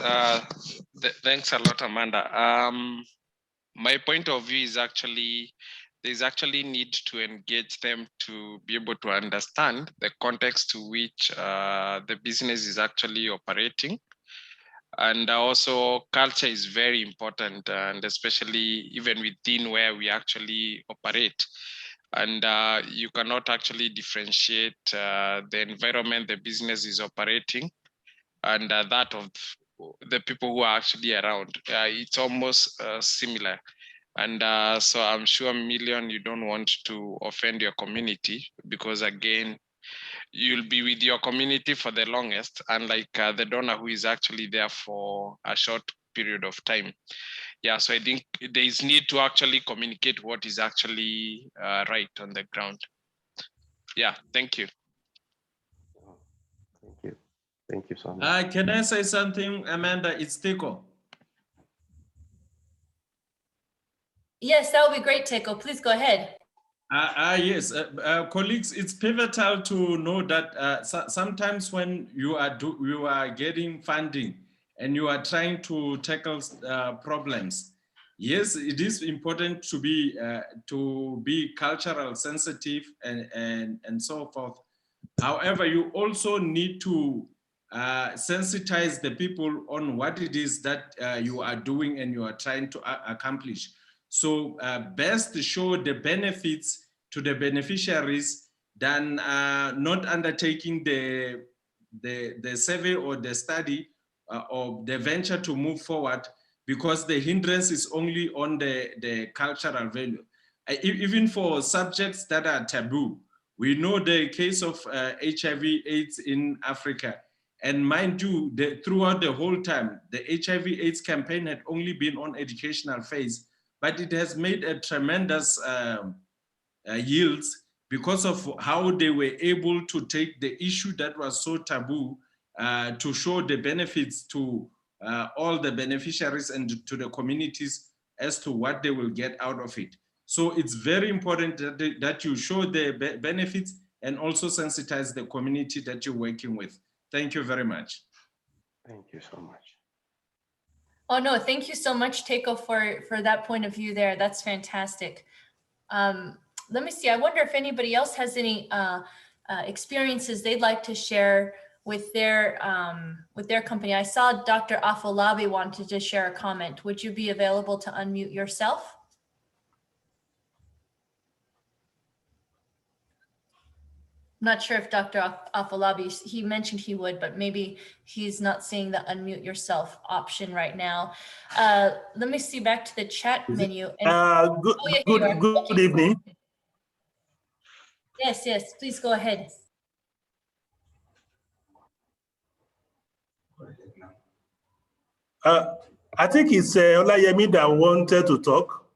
thanks a lot, Amanda. My point of view is actually there's actually need to engage them to be able to understand the context to which the business is actually operating. And also culture is very important, and especially even within where we actually operate. And you cannot actually differentiate the environment the business is operating and that of the people who are actually around. It's almost similar. And so I'm sure, Million, you don't want to offend your community, because again, you'll be with your community for the longest, unlike the donor who is actually there for a short period of time. Yeah, so I think there is need to actually communicate what is actually right on the ground. Yeah, thank you. Thank you. Thank you so much. Can I say something, Amanda? It's Teko. Yes, that would be great, Teko. Please go ahead. Yes, colleagues, it's pivotal to know that sometimes when you are getting funding and you are trying to tackle problems, yes, it is important to be cultural sensitive and so forth. However, you also need to sensitize the people on what it is that you are doing and you are trying to accomplish. So best to show the benefits to the beneficiaries than not undertaking the survey or the study or the venture to move forward, because the hindrance is only on the cultural value. Even for subjects that are taboo, we know the case of HIV/AIDS in Africa. And mind you, throughout the whole time, the HIV/AIDS campaign had only been on educational phase, but it has made a tremendous yields because of how they were able to take the issue that was so taboo to show the benefits to all the beneficiaries and to the communities as to what they will get out of it. So it's very important that you show the benefits and also sensitize the community that you're working with. Thank you very much. Thank you so much. Oh no, thank you so much, Teko, for that point of view there. That's fantastic. Let me see, I wonder if anybody else has any experiences they'd like to share with their company. I saw Dr. Afolabi wanted to share a comment. Would you be available to unmute yourself? I'm not sure if Dr. Afolabi, he mentioned he would, but maybe he's not seeing the unmute yourself option right now. Let me see back to the chat menu. And, good evening. Yes, please go ahead. I think it's Olayemi that wanted to talk.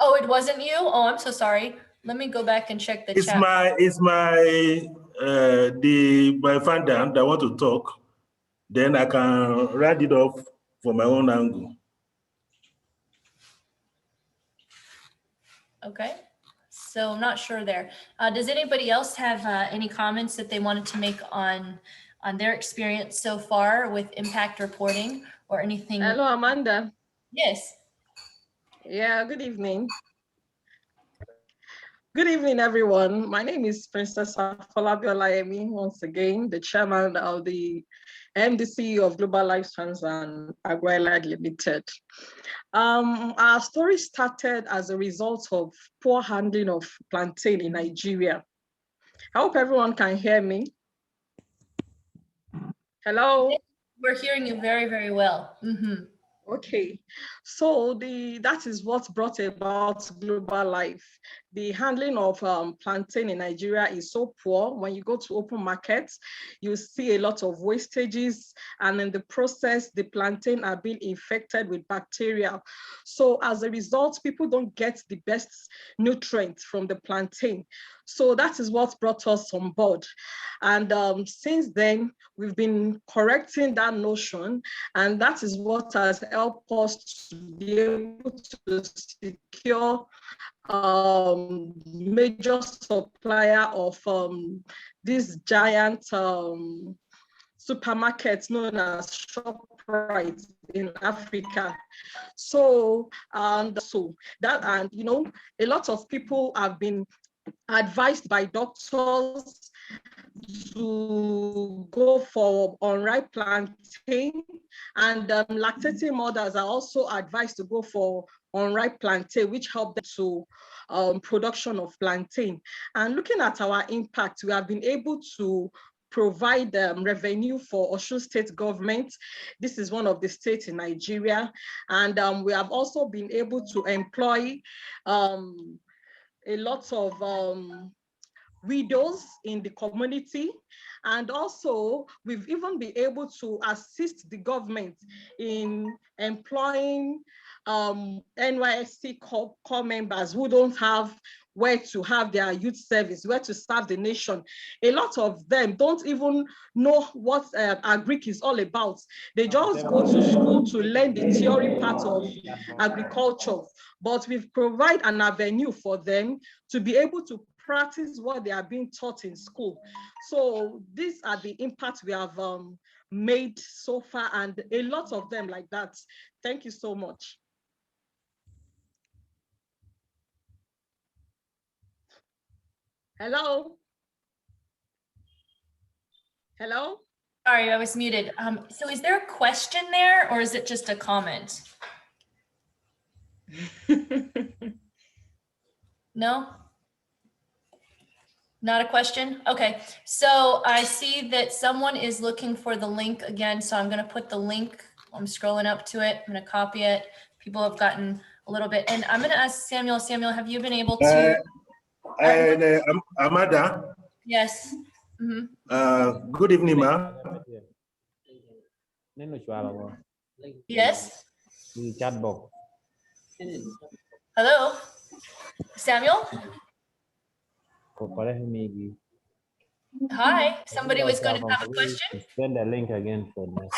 Oh, it wasn't you? Oh, I'm so sorry. Let me go back and check the chat. It's my founder that want to talk. Then I can round it off for my own angle. Okay, so I'm not sure there. Does anybody else have any comments that they wanted to make on their experience so far with impact reporting or anything? Hello, Amanda. Yes. Yeah, good evening. Good evening, everyone. My name is Princess Afolabi Olayemi, once again, the chairman of the MDC of Global Life Sciences and Agroallied Limited. Our story started as a result of poor handling of plantain in Nigeria. I hope everyone can hear me. Hello? We're hearing you very, very well. Mm-hmm. Okay, so that is what brought about Global Life. The handling of plantain in Nigeria is so poor. When you go to open markets, you see a lot of wastages, and in the process, the plantain are being infected with bacteria. So as a result, people don't get the best nutrients from the plantain. So that is what brought us on board. And since then, we've been correcting that notion, and that is what has helped us to be able to secure major supplier of this giant supermarkets known as ShopRite in Africa. So, and you know, a lot of people have been advised by doctors to go for unripe plantain, and lactating mothers are also advised to go for unripe plantain, which help them to production of plantain. And looking at our impact, we have been able to provide revenue for Osun State government. This is one of the states in Nigeria. And we have also been able to employ a lot of widows in the community. And also, we've even been able to assist the government in employing NYSC core members who don't have where to have their youth service, where to serve the nation. A lot of them don't even know what agric is all about. They just go to school to learn the theory part of agriculture, but we've provided an avenue for them to be able to practice what they are being taught in school. So these are the impacts we have made so far, and a lot of them like that. Thank you so much. Hello? Hello? Sorry, I was muted. So is there a question there, or is it just a comment? No? Not a question? Okay, so I see that someone is looking for the link again, so I'm gonna put the link, I'm scrolling up to it, I'm gonna copy it. People have gotten a little bit, and I'm gonna ask Samuel. Samuel, have you been able to? Amada. Yes. Good evening, ma. Yes. Hello, Samuel. Hi, somebody was going to have a question. Send the link again for me.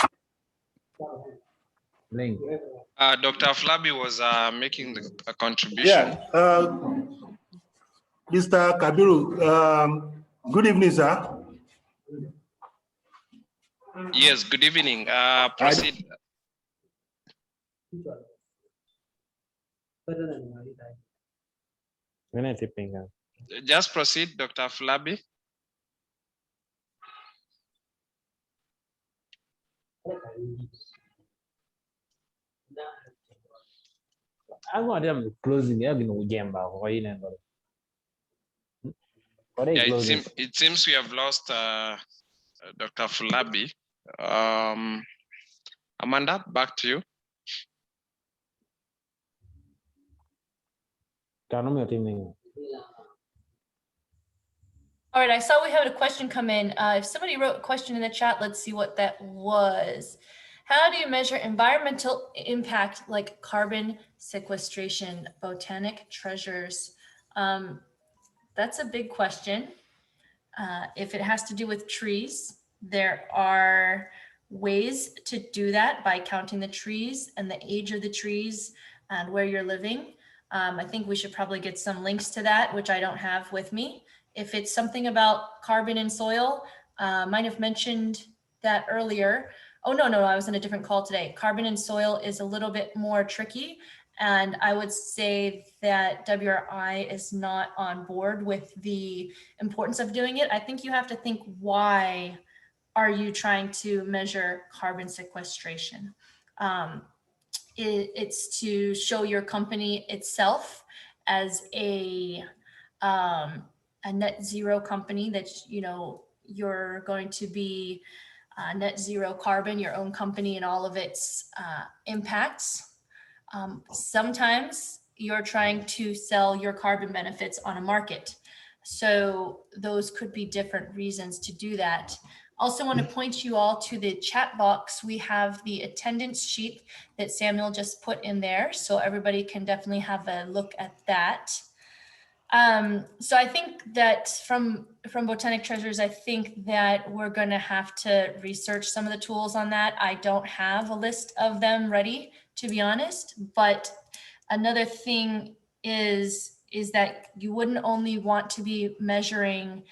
Link. Dr. Flabi was making a contribution. Yeah. Mr. Kabiru, good evening, sir. Yes, good evening. Proceed. Just proceed, Dr. Flabi. I'm not closing. Yeah, it seems we have lost Dr. Flabi. Amanda, back to you. All right, I saw we had a question come in. If somebody wrote a question in the chat, let's see what that was. How do you measure environmental impact like carbon sequestration, botanic treasures? That's a big question. If it has to do with trees, there are ways to do that by counting the trees and the age of the trees and where you're living. I think we should probably get some links to that, which I don't have with me. If it's something about carbon in soil, might have mentioned that earlier. Oh, no, I was in a different call today. Carbon in soil is a little bit more tricky. And I would say that WRI is not on board with the importance of doing it. I think you have to think, why are you trying to measure carbon sequestration? It's to show your company itself as a net zero company, that you're going to be net zero carbon, your own company and all of its impacts. Sometimes you're trying to sell your carbon benefits on a market. So those could be different reasons to do that. Also want to point you all to the chat box. We have the attendance sheet that Samuel just put in there, so everybody can definitely have a look at that. So I think that from Botanic Treasures, I think that we're going to have to research some of the tools on that. I don't have a list of them ready, to be honest, but another thing is that you wouldn't only want to be measuring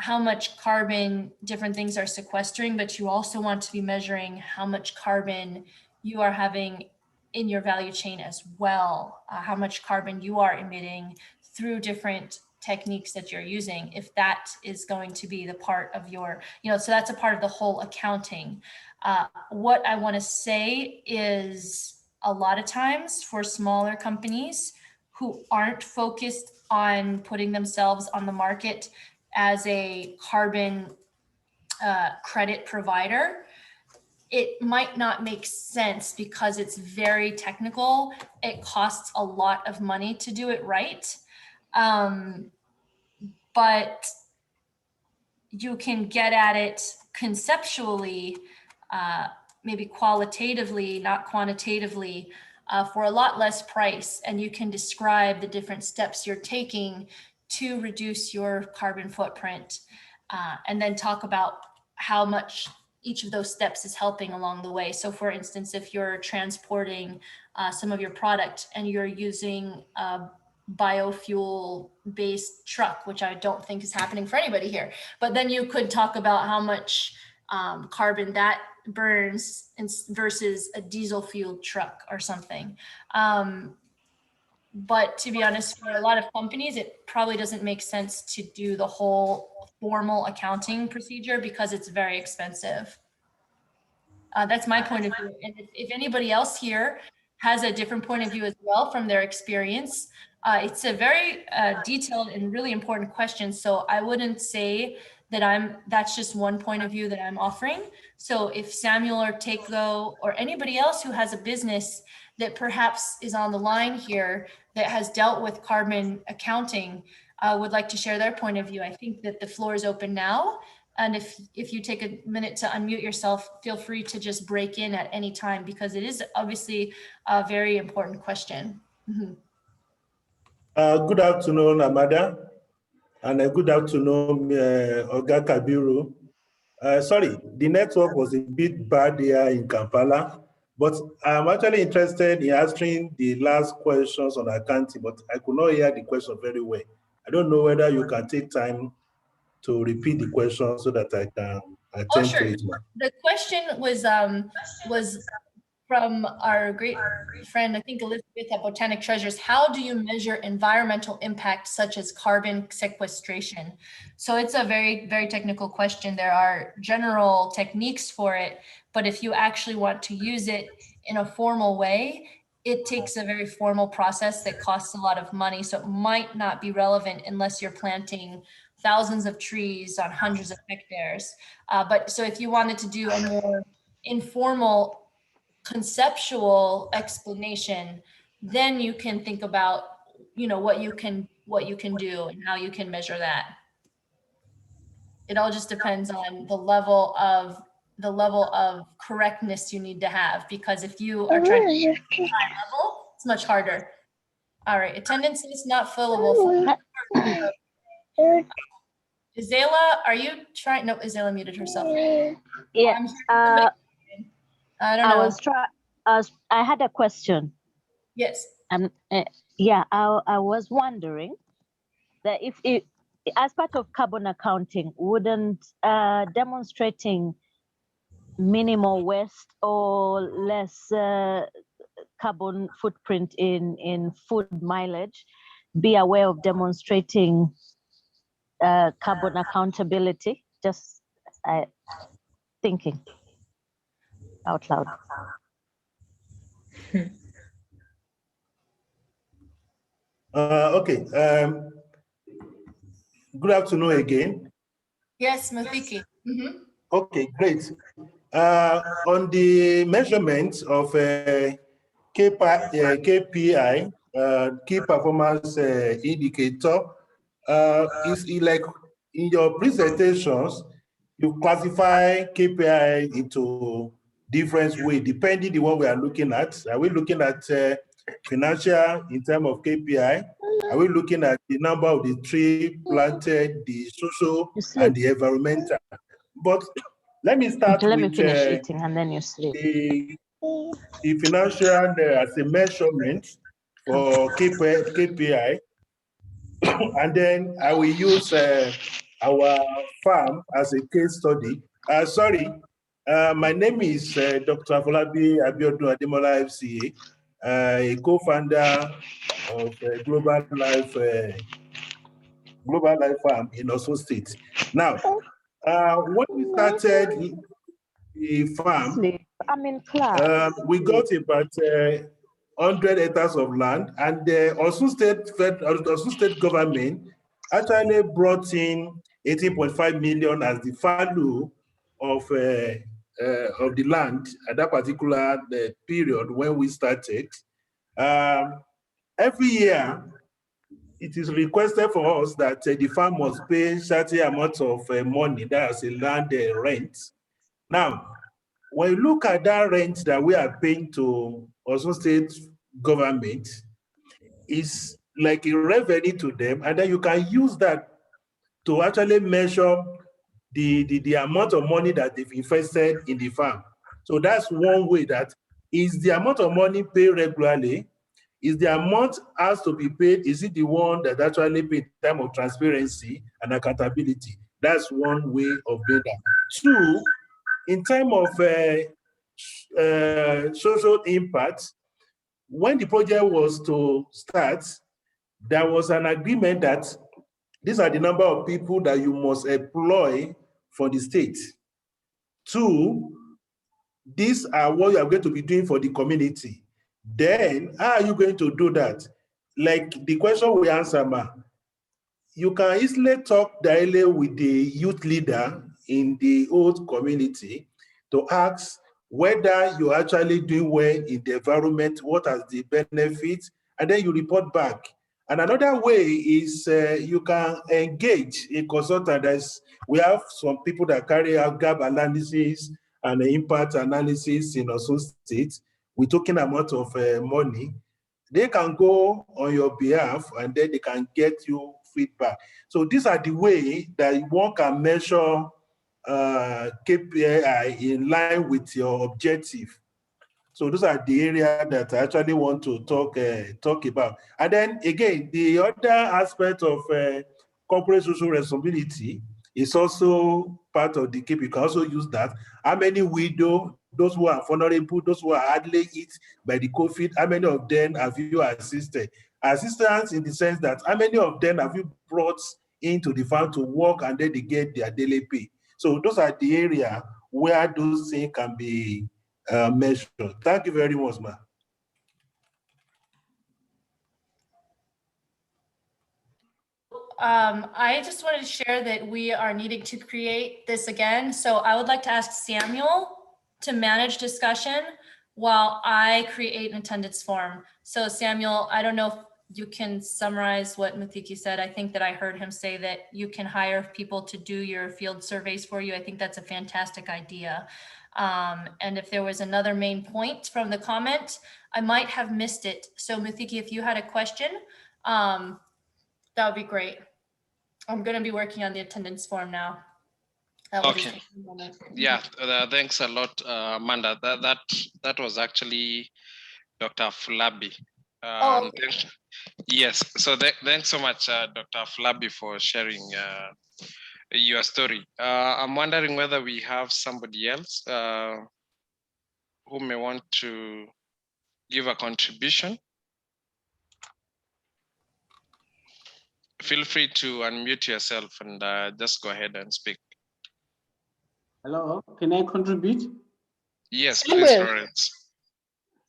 how much carbon different things are sequestering, but you also want to be measuring how much carbon you are having in your value chain as well, how much carbon you are emitting through different techniques that you're using, if that is going to be the part of your, so that's a part of the whole accounting. What I want to say is a lot of times for smaller companies who aren't focused on putting themselves on the market as a carbon credit provider, it might not make sense because it's very technical. It costs a lot of money to do it right. But you can get at it conceptually, maybe qualitatively, not quantitatively, for a lot less price. And you can describe the different steps you're taking to reduce your carbon footprint, and then talk about how much each of those steps is helping along the way. So for instance, if you're transporting some of your product and you're using a biofuel based truck, which I don't think is happening for anybody here, but then you could talk about how much carbon that burns versus a diesel fueled truck or something. But to be honest, for a lot of companies, it probably doesn't make sense to do the whole formal accounting procedure because it's very expensive. That's my point of view. And if anybody else here has a different point of view as well from their experience, it's a very detailed and really important question. So I wouldn't say that that's just one point of view that I'm offering. So if Samuel or Teiko or anybody else who has a business that perhaps is on the line here that has dealt with carbon accounting would like to share their point of view, I think that the floor is open now. And if you take a minute to unmute yourself, feel free to just break in at any time because it is obviously a very important question. Mm-hmm. Good afternoon, Amada, and good afternoon, Oga Kabiru. Sorry, the network was a bit bad here in Kampala, but I'm actually interested in answering the last questions on accounting, but I could not hear the question very well. I don't know whether you can take time to repeat the question so that I can attend to it. The question was from our great friend, I think Elizabeth at Botanic Treasures. How do you measure environmental impact such as carbon sequestration? So it's a very, very technical question. There are general techniques for it, but if you actually want to use it in a formal way, it takes a very formal process that costs a lot of money. So it might not be relevant unless you're planting thousands of trees on hundreds of hectares. But so if you wanted to do a more informal conceptual explanation, then you can think about, what you can do and how you can measure that. It all just depends on the level of correctness you need to have, because if you are trying to get to high level, it's much harder. All right, attendance is not fillable. Izela, are you trying? No, Izela muted herself. Yeah. I don't know. I had a question. Yes. Yeah, I was wondering that if as part of carbon accounting, wouldn't demonstrating minimal waste or less carbon footprint in food mileage be a way of demonstrating carbon accountability? Just thinking out loud. Okay. Good afternoon again. Yes, Mafiki. Mm-hmm. Okay, great. On the measurement of KPI, key performance indicator, is like in your presentations, you classify KPI into different ways, depending on what we are looking at. Are we looking at financial in terms of KPI? Are we looking at the number of the tree planted, the social and the environmental? But let me start Let with me finish eating and then you sleep. The financial as a measurement for KPI. And then I will use our farm as a case study. My name is Dr. Afolabi Abiodun Ademola FCA, a co-founder of Global Life Farm in Osun State. Now, when we started the farm, I'm in class. we got about 100 hectares of land, and the Osun State government actually brought in 18.5 million as the value of the land at that particular period when we started. Every year, it is requested for us that the farm must pay certain amount of money, that's a land rent. Now, when you look at that rent that we are paying to Osun State government, it's like a revenue to them, and then you can use that to actually measure the amount of money that they've invested in the farm. So that's one way. That is the amount of money paid regularly. Is the amount has to be paid? Is it the one that actually paid in terms of transparency and accountability? That's one way of doing that. Two, in terms of social impact, when the project was to start, there was an agreement that these are the number of people that you must employ for the state. Two, these are what you are going to be doing for the community. Then, how are you going to do that? Like the question we answer, ma, you can easily talk directly with the youth leader in the old community to ask whether you're actually doing well in the environment, what are the benefits, and then you report back. And another way is you can engage a consultant. We have some people that carry out gap analysis and impact analysis in Osun State with token amount of money. They can go on your behalf and then they can get you feedback. So these are the way that one can measure KPI in line with your objective. So those are the areas that I actually want to talk about. And then again, the other aspect of corporate social responsibility is also part of the KPI. You can also use that. How many widows, those who are vulnerable, those who are hardly hit by the COVID, how many of them have you assisted? Assistance in the sense that how many of them have you brought into the farm to work and then they get their daily pay? So those are the areas where those things can be measured. Thank you very much, ma. I just wanted to share that we are needing to create this again. So I would like to ask Samuel to manage discussion while I create an attendance form. So Samuel, I don't know if you can summarize what Muthiki said. I think that I heard him say that you can hire people to do your field surveys for you. I think that's a fantastic idea. And if there was another main point from the comment, I might have missed it. So Muthiki, if you had a question, that would be great. I'm going to be working on the attendance form now. Okay. Yeah, thanks a lot, Amanda. That was actually Dr. Afolabi. Yes, so thanks so much, Dr. Afolabi, for sharing your story. I'm wondering whether we have somebody else who may want to give a contribution. Feel free to unmute yourself and just go ahead and speak. Hello, can I contribute? Yes, Samuel. please, Lawrence.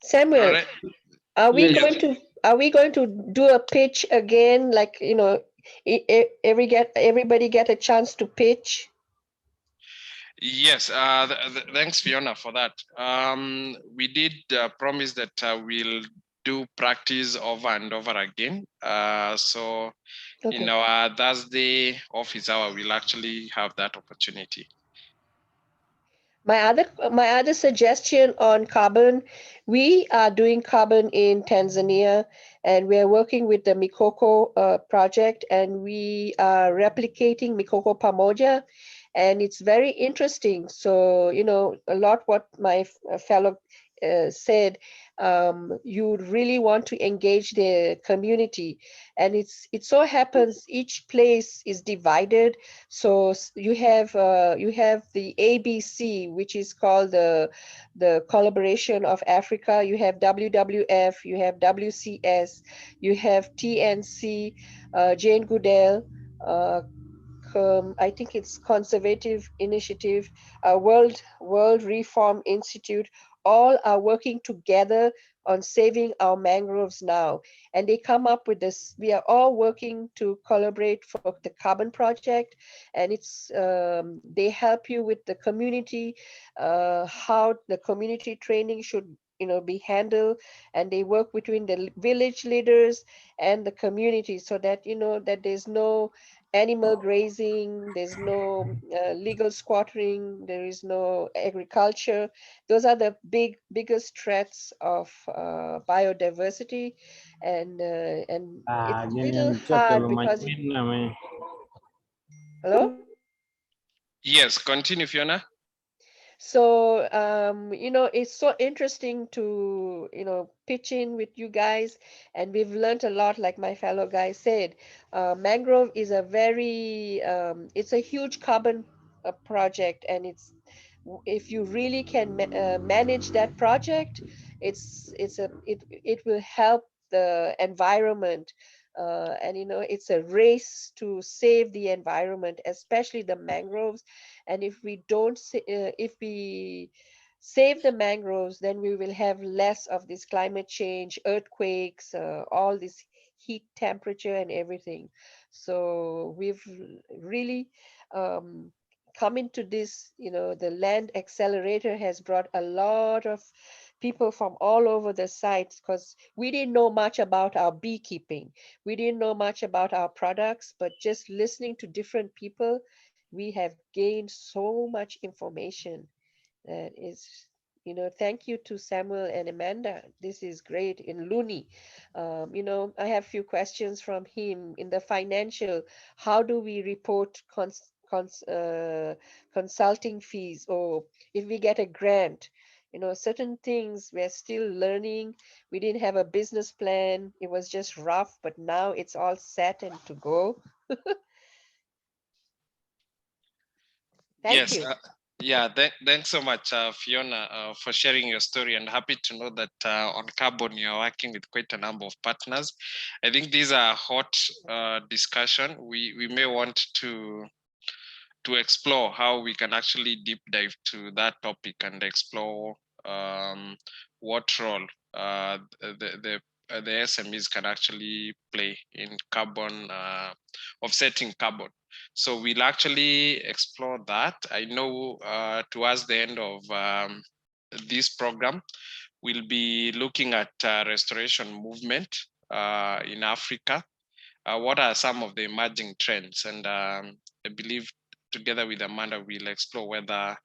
Samuel, Lawrence? are we Yes. going to do a pitch again? Like, you know, everybody get a chance to pitch? Yes, thanks, Fiona, for that. We did promise that we'll do practice over and over again. So in our Thursday office hour, we'll actually have that opportunity. My other suggestion on carbon, we are doing carbon in Tanzania, and we are working with the Mikoko project, and we are replicating Mikoko Pamoja. and it's very interesting. So, you know, a lot what my fellow said, you really want to engage the community, and it so happens each place is divided. So you have the ABC, which is called the Collaboration of Africa. You have WWF, you have WCS, you have TNC, Jane Goodall, I think it's Conservative Initiative, World Reform Institute. All are working together on saving our mangroves now. And they come up with this, we are all working to collaborate for the Carbon Project. And it's, they help you with the community, how the community training should, you know, be handled. And they work between the village leaders and the community, so that, you know, that there's no animal grazing, there's no legal squattering, there is no agriculture. Those are the biggest threats of biodiversity, and it's a little hard because hello. Yes, continue, Fiona. So, you know, it's so interesting to, you know, pitch in with you guys. And we've learned a lot, like my fellow guy said. Mangrove is a very, it's a huge carbon project. And if you really can manage that project, it will help the environment. And, you know, it's a race to save the environment, especially the mangroves. And if we don't, if we save the mangroves, then we will have less of this climate change, earthquakes, all this heat, temperature, and everything. So we've really come into this, you know, the Land Accelerator has brought a lot of people from all over the sites, because we didn't know much about our beekeeping. We didn't know much about our products, but just listening to different people, we have gained so much information. That is, you know, thank you to Samuel and Amanda. This is great. In Looney, you know, I have a few questions from him. In the financial, how do we report consulting fees, or if we get a grant? You know, certain things we're still learning. We didn't have a business plan. It was just rough, but now it's all set and to go. Thank you. Yeah, thanks so much, Fiona, for sharing your story, and happy to know that on Carbon you're working with quite a number of partners. I think these are hot discussion. We may want to explore how we can actually deep dive to that topic and explore what role the SMEs can actually play in carbon, offsetting carbon. So we'll actually explore that. I know towards the end of this program, we'll be looking at restoration movement in Africa. What are some of the emerging trends? And I believe together with Amanda, we'll explore whether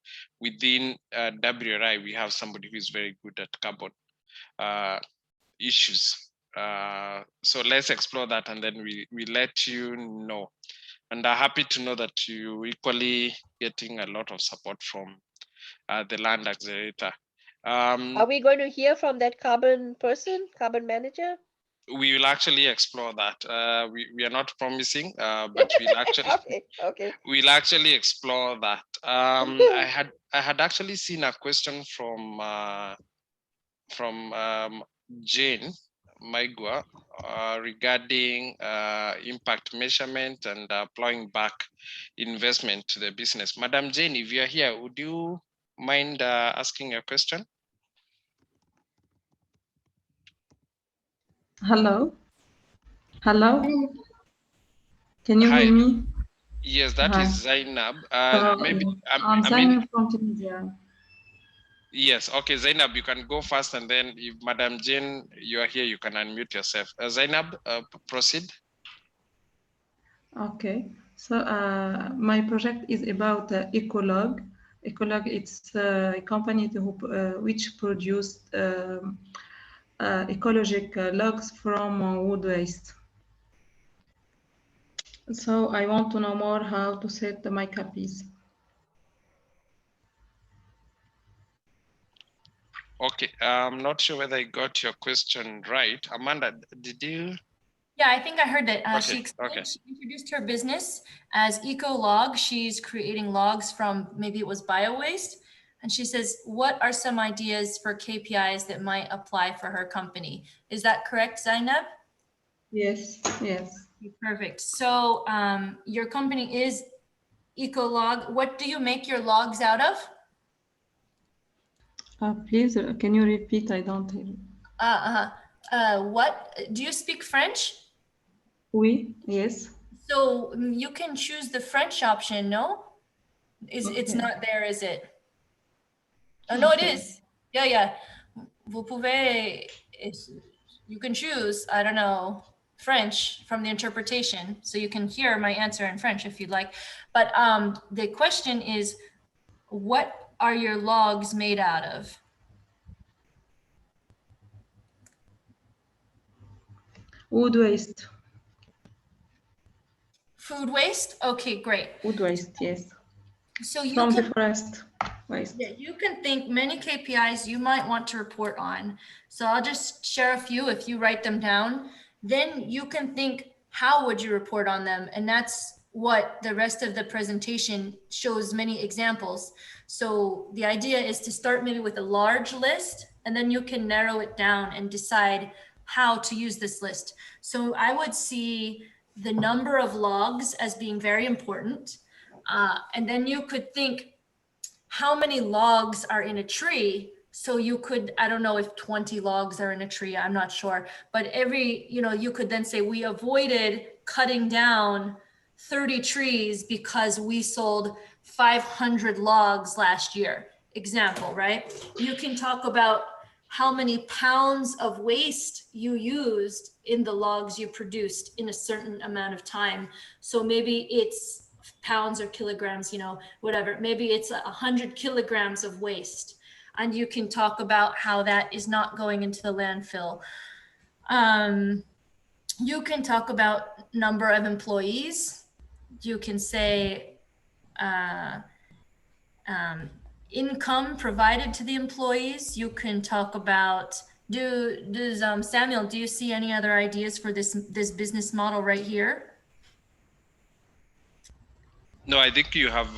within WRI, we have somebody who is very good at carbon issues. So let's explore that, and then we let you know. And I'm happy to know that you equally getting a lot of support from the Land Accelerator. Are we going to hear from that carbon manager? We will actually explore that. We are not promising, but we'll actually okay. We'll actually explore that. I had actually seen a question from Jane Maigua regarding impact measurement and plowing back investment to the business. Madam Jane, if you're here, would you mind asking a question? Hello. Can you hear me? Yes, that is Zainab. Maybe I'm Zainab from Tunisia. Yes, okay, Zainab, you can go first, and then if Madam Jane, you are here, you can unmute yourself. Zainab, proceed. Okay, so my project is about Ecolog. Ecolog, it's a company which produced ecological logs from wood waste. So I want to know more how to set my copies. Okay, I'm not sure whether I got your question right. Amanda, did you? Yeah, I think I heard that. Okay, She explained, okay. she introduced her business as EcoLog. She's creating logs from, maybe it was bio waste. And she says, what are some ideas for KPIs that might apply for her company? Is that correct, Zainab? Yes, yes. Perfect. So your company is EcoLog. What do you make your logs out of? Please, can you repeat? I don't hear. What, do you speak French? Oui, yes. So you can choose the French option, no? It's Okay. not there, is it? Oh, no, it Okay. is. Yeah, yeah. Vous pouvez, you can choose, I don't know, French from the interpretation. So you can hear my answer in French if you'd like. But the question is, what are your logs made out of? Wood waste. Food waste? Okay, great. Wood waste, yes. So you From can, the forest waste. yeah, you can think many KPIs you might want to report on. So I'll just share a few if you write them down. Then you can think, how would you report on them? And that's what the rest of the presentation shows, many examples. So the idea is to start maybe with a large list, and then you can narrow it down and decide how to use this list. So I would see the number of logs as being very important. And then you could think, how many logs are in a tree? So you could, I don't know if 20 logs are in a tree, I'm not sure, but you could then say we avoided cutting down 30 trees because we sold 500 logs last year. Example, right? You can talk about how many pounds of waste you used in the logs you produced in a certain amount of time. So maybe it's pounds or kilograms, whatever. Maybe it's 100 kilograms of waste. And you can talk about how that is not going into the landfill. You can talk about number of employees. You can say income provided to the employees. You can talk about, Samuel, do you see any other ideas for this business model right here? No, I think you have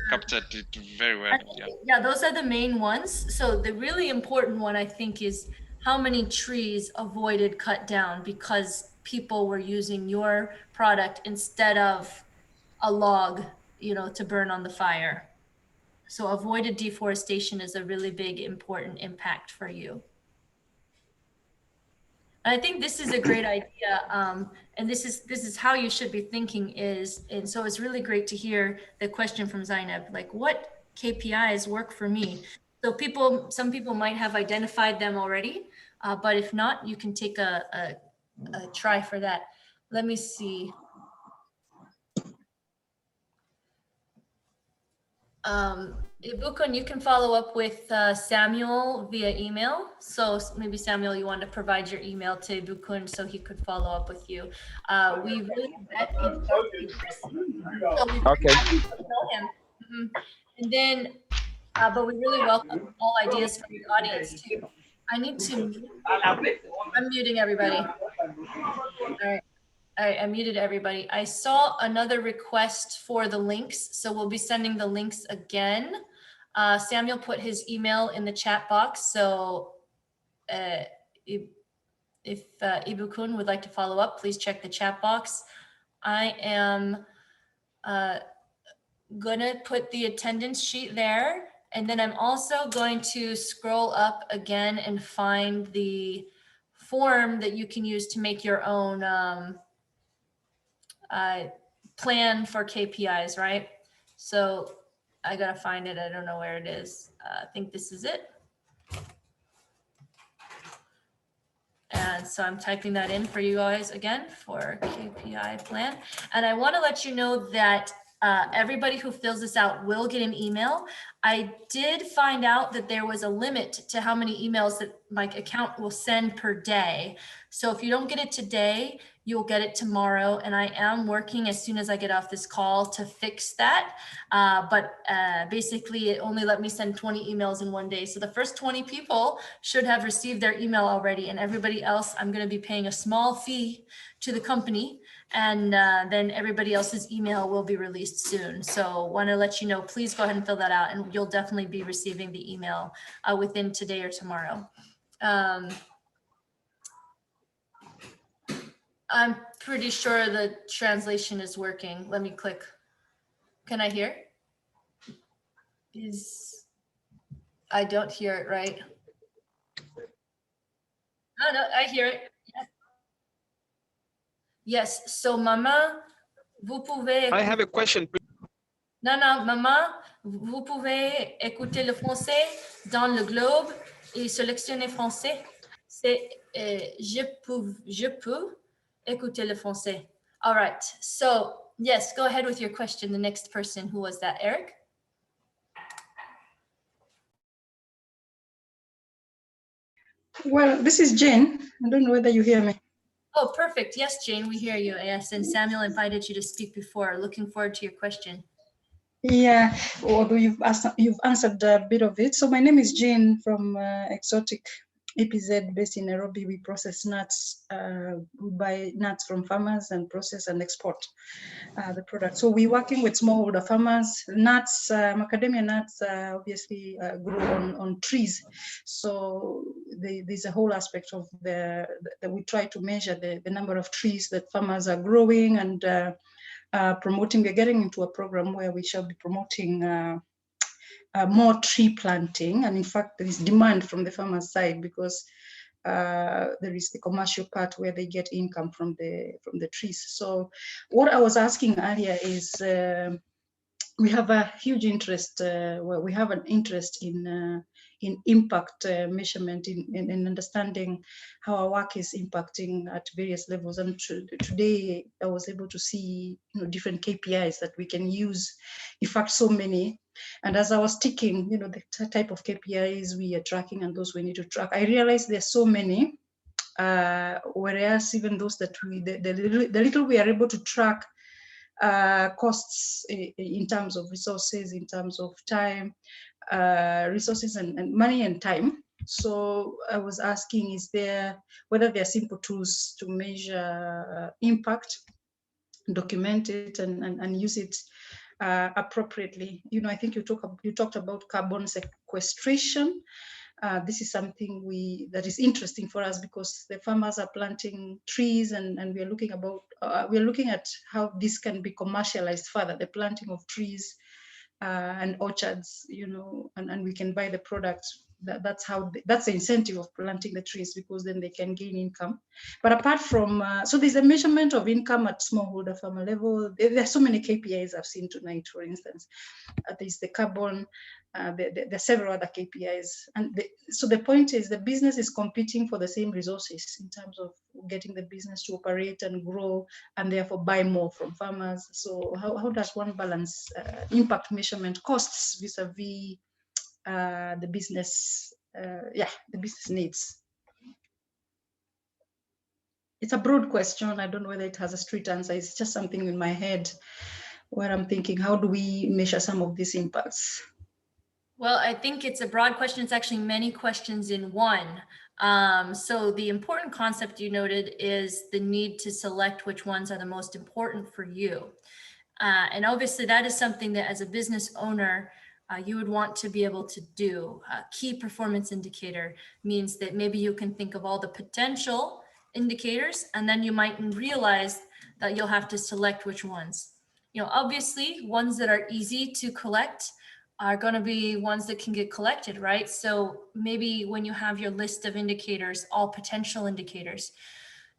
captured it very well. Yeah. Yeah, those are the main ones. So the really important one, I think, is how many trees avoided cut down because people were using your product instead of a log, to burn on the fire. So avoided deforestation is a really big, important impact for you. I think this is a great idea, and this is how you should be thinking and so it's really great to hear the question from Zainab, like what KPIs work for me? So some people might have identified them already, but if not, you can take a try for that. Let me see. Ibukun, you can follow up with Samuel via email. So maybe Samuel, you want to provide your email to Ibukun so he could follow up with you. We really bet okay. Know him. And then, but we really welcome all ideas from the audience too. I need to, I'm muting everybody. All right. I muted everybody. I saw another request for the links, so we'll be sending the links again. Samuel put his email in the chat box, so if Ibukun would like to follow up, please check the chat box. I am gonna put the attendance sheet there, and then I'm also going to scroll up again and find the form that you can use to make your own plan for KPIs, right? So I gotta find it. I don't know where it is. I think this is it. And so I'm typing that in for you guys again for KPI plan. And I want to let you know that everybody who fills this out will get an email. I did find out that there was a limit to how many emails that my account will send per day. So if you don't get it today, you'll get it tomorrow. And I am working as soon as I get off this call to fix that. But basically it only let me send 20 emails in one day. So the first 20 people should have received their email already, and everybody else, I'm going to be paying a small fee to the company, and then everybody else's email will be released soon. So want to let you know, please go ahead and fill that out, and you'll definitely be receiving the email within today or tomorrow. I'm pretty sure the translation is working. Let me click. Can I hear? I don't hear it right. Oh, no, I hear it. Yes, so maman, vous pouvez... I have a question. Non, non, maman, vous pouvez écouter le français dans le globe et sélectionner français. C'est je peux écouter le français. All right, so yes, go ahead with your question. The next person, who was that, Eric? Well, this is Jane. I don't know whether you hear me. Oh, perfect. Yes, Jane, we hear you. Yes, and Samuel invited you to speak before. Looking forward to your question. Yeah, although you've answered a bit of it. So my name is Jane from Exotic EPZ based in Nairobi. We process nuts. We buy nuts from farmers and process and export the product. So we're working with smallholder farmers. Nuts, macadamia nuts obviously grow on trees. So there's a whole aspect of that we try to measure the number of trees that farmers are growing and promoting. We're getting into a program where we shall be promoting more tree planting, and in fact there is demand from the farmers side because there is the commercial part where they get income from the trees. So what I was asking earlier is we have a huge interest, we have an interest in impact measurement, in understanding how our work is impacting at various levels. And today I was able to see different KPIs that we can use. In fact, so many. And as I was ticking, the type of KPIs we are tracking and those we need to track, I realized there's so many. Whereas even those that the little we are able to track costs in terms of resources, in terms of time, resources and money and time. So I was asking, whether there are simple tools to measure impact, document it, and use it appropriately. I think you talked about carbon sequestration. This is something that is interesting for us because the farmers are planting trees, and we are looking at how this can be commercialized further, the planting of trees and orchards, and we can buy the products. That's the incentive of planting the trees, because then they can gain income. But apart from, so there's a measurement of income at smallholder farmer level. There are so many KPIs I've seen tonight, for instance. There's the carbon, there are several other KPIs. And so the point is the business is competing for the same resources in terms of getting the business to operate and grow and therefore buy more from farmers. So how does one balance impact measurement costs vis-a-vis the business needs? It's a broad question. I don't know whether it has a straight answer. It's just something in my head where I'm thinking, how do we measure some of these impacts? Well, I think it's a broad question. It's actually many questions in one. So the important concept you noted is the need to select which ones are the most important for you. And obviously that is something that as a business owner, you would want to be able to do. Key performance indicator means that maybe you can think of all the potential indicators, and then you might realize that you'll have to select which ones. Obviously ones that are easy to collect are going to be ones that can get collected, right? So maybe when you have your list of indicators, all potential indicators,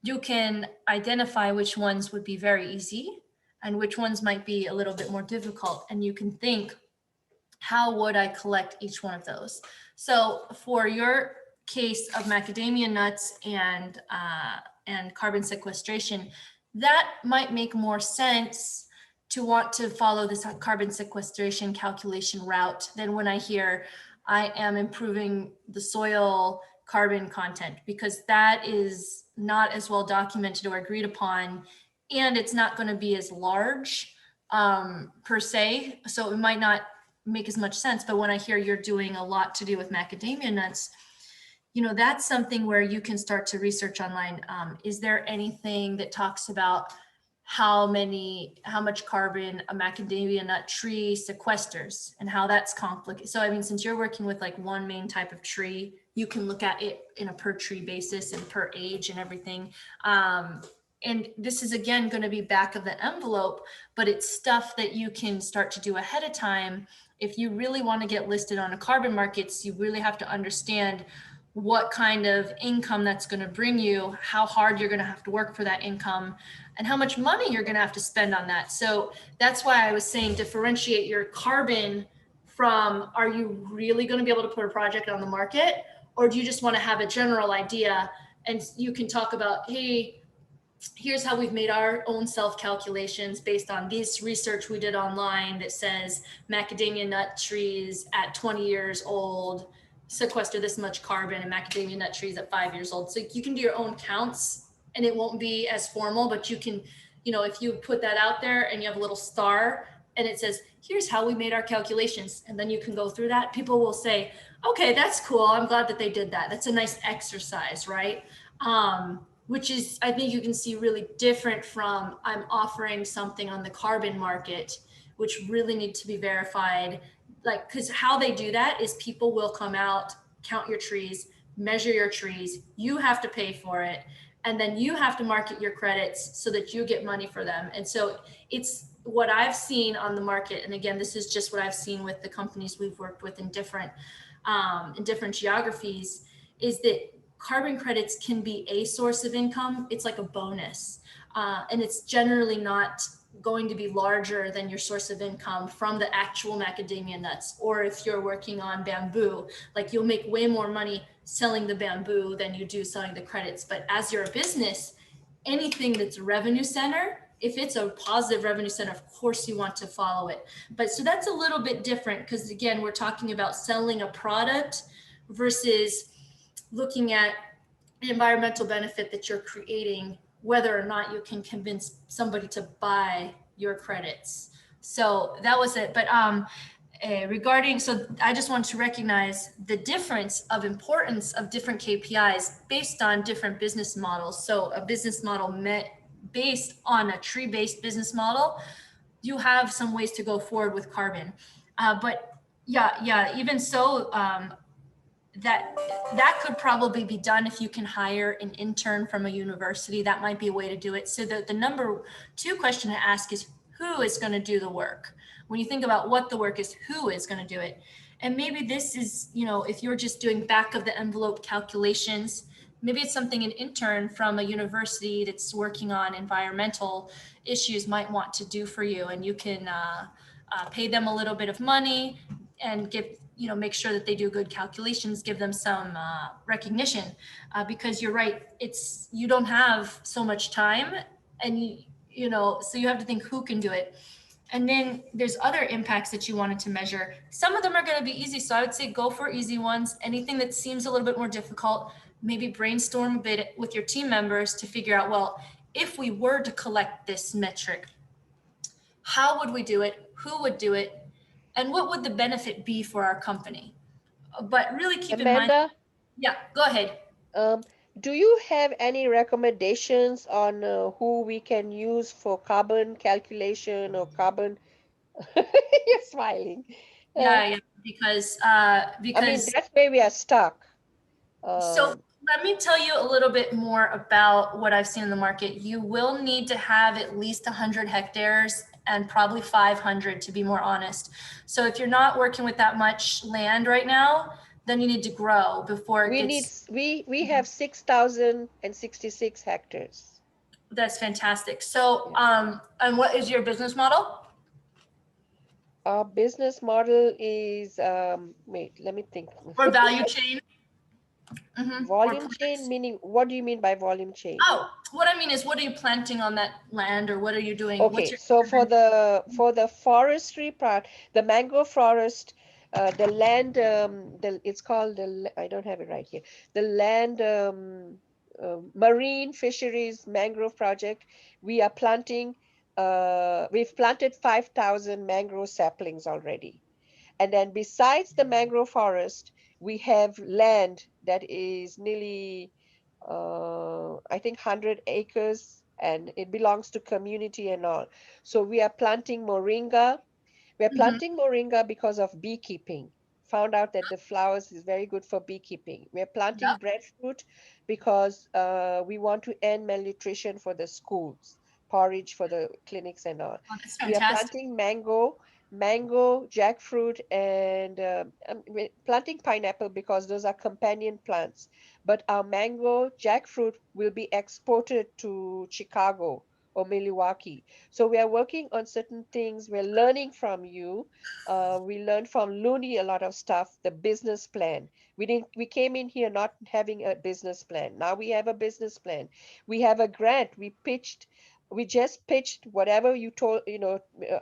you can identify which ones would be very easy and which ones might be a little bit more difficult. And you can think, how would I collect each one of those? So for your case of macadamia nuts and carbon sequestration, that might make more sense to want to follow this carbon sequestration calculation route than when I hear I am improving the soil carbon content, because that is not as well documented or agreed upon, and it's not going to be as large per se. So it might not make as much sense. But when I hear you're doing a lot to do with macadamia nuts, you know, that's something where you can start to research online. Is there anything that talks about how much carbon a macadamia nut tree sequesters and how that's complicated? So, I mean, since you're working with like one main type of tree, you can look at it in a per tree basis and per age and everything. And this is, again, going to be back of the envelope, but it's stuff that you can start to do ahead of time. If you really want to get listed on a carbon markets, you really have to understand what kind of income that's going to bring you, how hard you're going to have to work for that income, and how much money you're going to have to spend on that. So that's why I was saying differentiate your carbon from, are you really going to be able to put a project on the market, or do you just want to have a general idea? And you can talk about, hey, here's how we've made our own self-calculations based on this research we did online that says macadamia nut trees at 20 years old sequester this much carbon, and macadamia nut trees at 5 years old. So you can do your own counts and it won't be as formal, but you can, you know, if you put that out there and you have a little star and it says, here's how we made our calculations, and then you can go through that, people will say, okay, that's cool. I'm glad that they did that. That's a nice exercise, right? Which is, I think you can see, really different from I'm offering something on the carbon market, which really need to be verified. Like, because how they do that is people will come out, count your trees, measure your trees, you have to pay for it, and then you have to market your credits so that you get money for them. And so it's what I've seen on the market. And again, this is just what I've seen with the companies we've worked with in different geographies, is that carbon credits can be a source of income. It's like a bonus. And it's generally not going to be larger than your source of income from the actual macadamia nuts. Or if you're working on bamboo, like you'll make way more money selling the bamboo than you do selling the credits. But as you're a business, anything that's a revenue center, if it's a positive revenue center, of course you want to follow it. But so that's a little bit different, because again, we're talking about selling a product versus looking at the environmental benefit that you're creating, whether or not you can convince somebody to buy your credits. So that was it. But regarding, so I just want to recognize the difference of importance of different KPIs based on different business models. So a business model based on a tree-based business model, you have some ways to go forward with carbon. But yeah, even so, that could probably be done if you can hire an intern from a university. That might be a way to do it. So the number two question to ask is, who is going to do the work? When you think about what the work is, who is going to do it? And maybe this is, you know, if you're just doing back of the envelope calculations, maybe it's something an intern from a university that's working on environmental issues might want to do for you. And you can pay them a little bit of money and give, you know, make sure that they do good calculations, give them some recognition, because you're right, you don't have so much time, and you know, so you have to think who can do it. And then there's other impacts that you wanted to measure. Some of them are going to be easy, so I would say go for easy ones. Anything that seems a little bit more difficult, maybe brainstorm a bit with your team members to figure out, well, if we were to collect this metric, how would we do it? Who would do it? And what would the benefit be for our company? But really keep Amanda, in mind. Yeah, go ahead. Do you have any recommendations on who we can use for carbon calculation or carbon? You're smiling. Yeah, because I mean, that's where we are stuck. So let me tell you a little bit more about what I've seen in the market. You will need to have at least 100 hectares and probably 500, to be more honest. So if you're not working with that much land right now, then you need to grow before it gets... We have 6,066 hectares. That's fantastic. So and what is your business model? Our business model is, wait, let me think. Or value chain? Volume chain, meaning, what do you mean by volume chain? Oh, what I mean is, what are you planting on that land, or what are you doing? Okay, so for the forestry part, the mangrove forest, the land, it's called, I don't have it right here, the land marine fisheries mangrove project. We are planting, we've planted 5,000 mangrove saplings already. And then besides the mangrove forest, we have land that is nearly, I think 100 acres, and it belongs to community and all. So we are planting moringa. We're planting moringa because of beekeeping. Found out that the flowers is very good for beekeeping. We're planting breadfruit because we want to end malnutrition for the schools, porridge for the clinics and all. That's We are fantastic. planting mango, jackfruit, and we're planting pineapple because those are companion plants. But our mango, jackfruit will be exported to Chicago or Milwaukee. So we are working on certain things. We're learning from you. We learned from Looney a lot of stuff, the business plan. We came in here not having a business plan. Now we have a business plan. We have a grant. We just pitched whatever you told,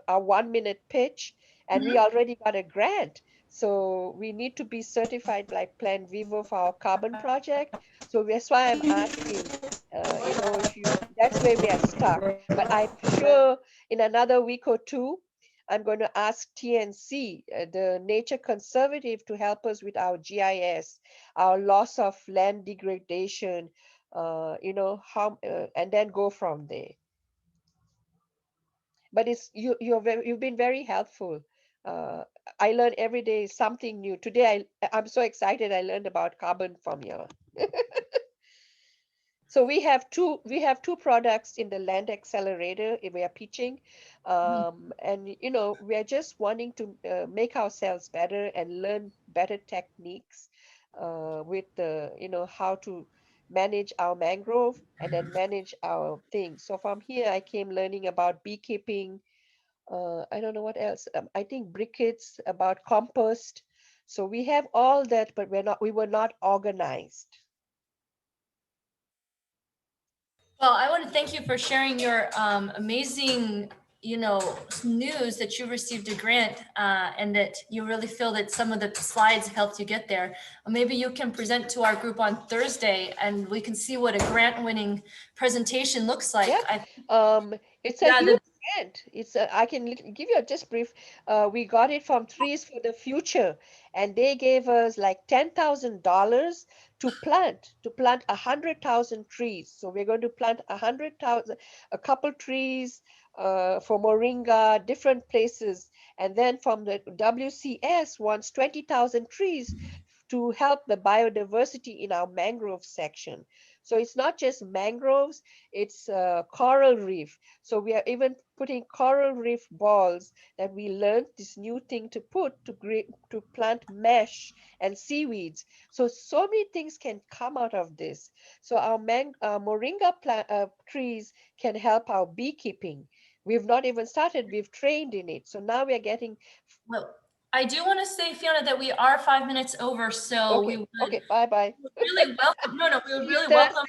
our 1-minute pitch, and we already got a grant. So we need to be certified like Plan Vivo for our carbon project. So that's why I'm asking, that's where we are stuck. But I'm sure in another week or two, I'm going to ask TNC, the Nature Conservative, to help us with our GIS, our loss of land degradation, and then go from there. But you've been very helpful. I learn every day something new. Today I'm so excited I learned about carbon from you. So we have two products in the Land Accelerator we are pitching, and we are just wanting to make ourselves better and learn better techniques with how to manage our mangrove and then manage our things. So from here I came learning about beekeeping. I don't know what else. I think briquettes, about compost. So we have all that, but we were not organized. Well, I want to thank you for sharing your amazing, news that you received a grant and that you really feel that some of the slides helped you get there. Maybe you can present to our group on Thursday and we can see what a grant-winning presentation looks like. Yeah. It's a huge grant. I can give you a just brief. We got it from Trees for the Future, and they gave us like $10,000 to plant 100,000 trees. So we're going to plant 100,000, a couple trees for moringa, different places. And then from the WCS wants 20,000 trees to help the biodiversity in our mangrove section. So it's not just mangroves, it's coral reef. So we are even putting coral reef balls that we learned this new thing to put to plant mesh and seaweeds. So many things can come out of this. So our moringa trees can help our beekeeping. We've not even started, we've trained in it. So now we are getting. Well, I do want to say, Fiona, that we are 5 minutes over, so we would bye-bye. Really welcome. No, we would really welcome.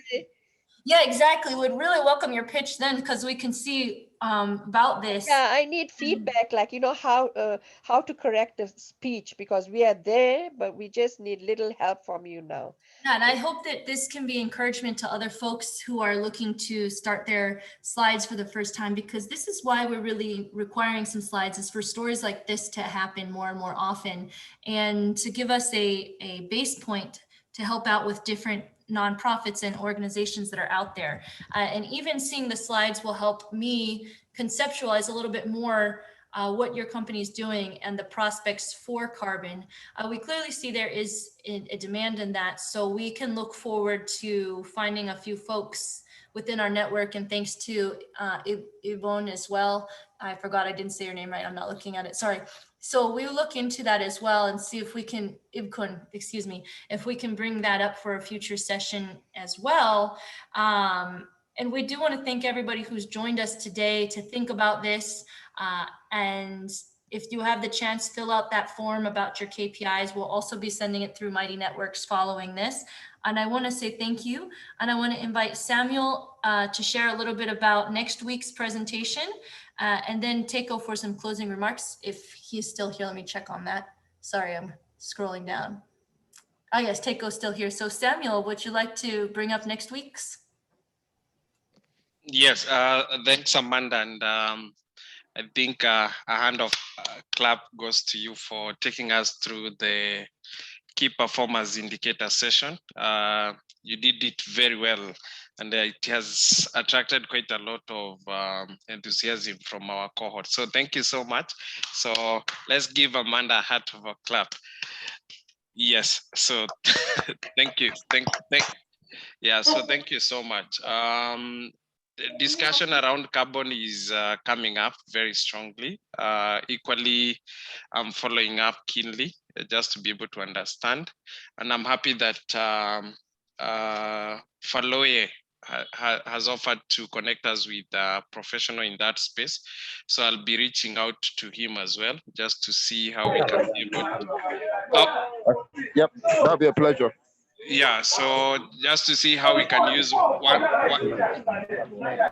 Yeah, exactly. We'd really welcome your pitch then, because we can see about this. Yeah, I need feedback, like how to correct the speech, because we are there, but we just need little help from you now. Yeah, and I hope that this can be encouragement to other folks who are looking to start their slides for the first time, because this is why we're really requiring some slides, is for stories like this to happen more and more often, and to give us a base point to help out with different nonprofits and organizations that are out there. And even seeing the slides will help me conceptualize a little bit more what your company is doing and the prospects for carbon. We clearly see there is a demand in that, so we can look forward to finding a few folks within our network. And thanks to Yvonne as well. I forgot, I didn't say your name right. I'm not looking at it, sorry. So we'll look into that as well and see if we can, if we can bring that up for a future session as well. And we do want to thank everybody who's joined us today to think about this. And if you have the chance, fill out that form about your KPIs. We'll also be sending it through Mighty Networks following this. And I want to say thank you. And I want to invite Samuel to share a little bit about next week's presentation, and then Teiko for some closing remarks. If he's still here, let me check on that. Sorry, I'm scrolling down. Oh yes, Teiko's still here. So Samuel, would you like to bring up next week's? Yes, thanks, Amanda. And I think a hand of clap goes to you for taking us through the key performance indicator session. You did it very well, and it has attracted quite a lot of enthusiasm from our cohort. So thank you so much. So let's give Amanda a heart of a clap. Yes, so thank you. Yeah, so thank you so much. The discussion around carbon is coming up very strongly. Equally, I'm following up keenly just to be able to understand. And I'm happy that Faloye has offered to connect us with a professional in that space. So I'll be reaching out to him as well, just to see how we can be able to. Yep, that'll be a pleasure. Yeah, so just to see how we can use one.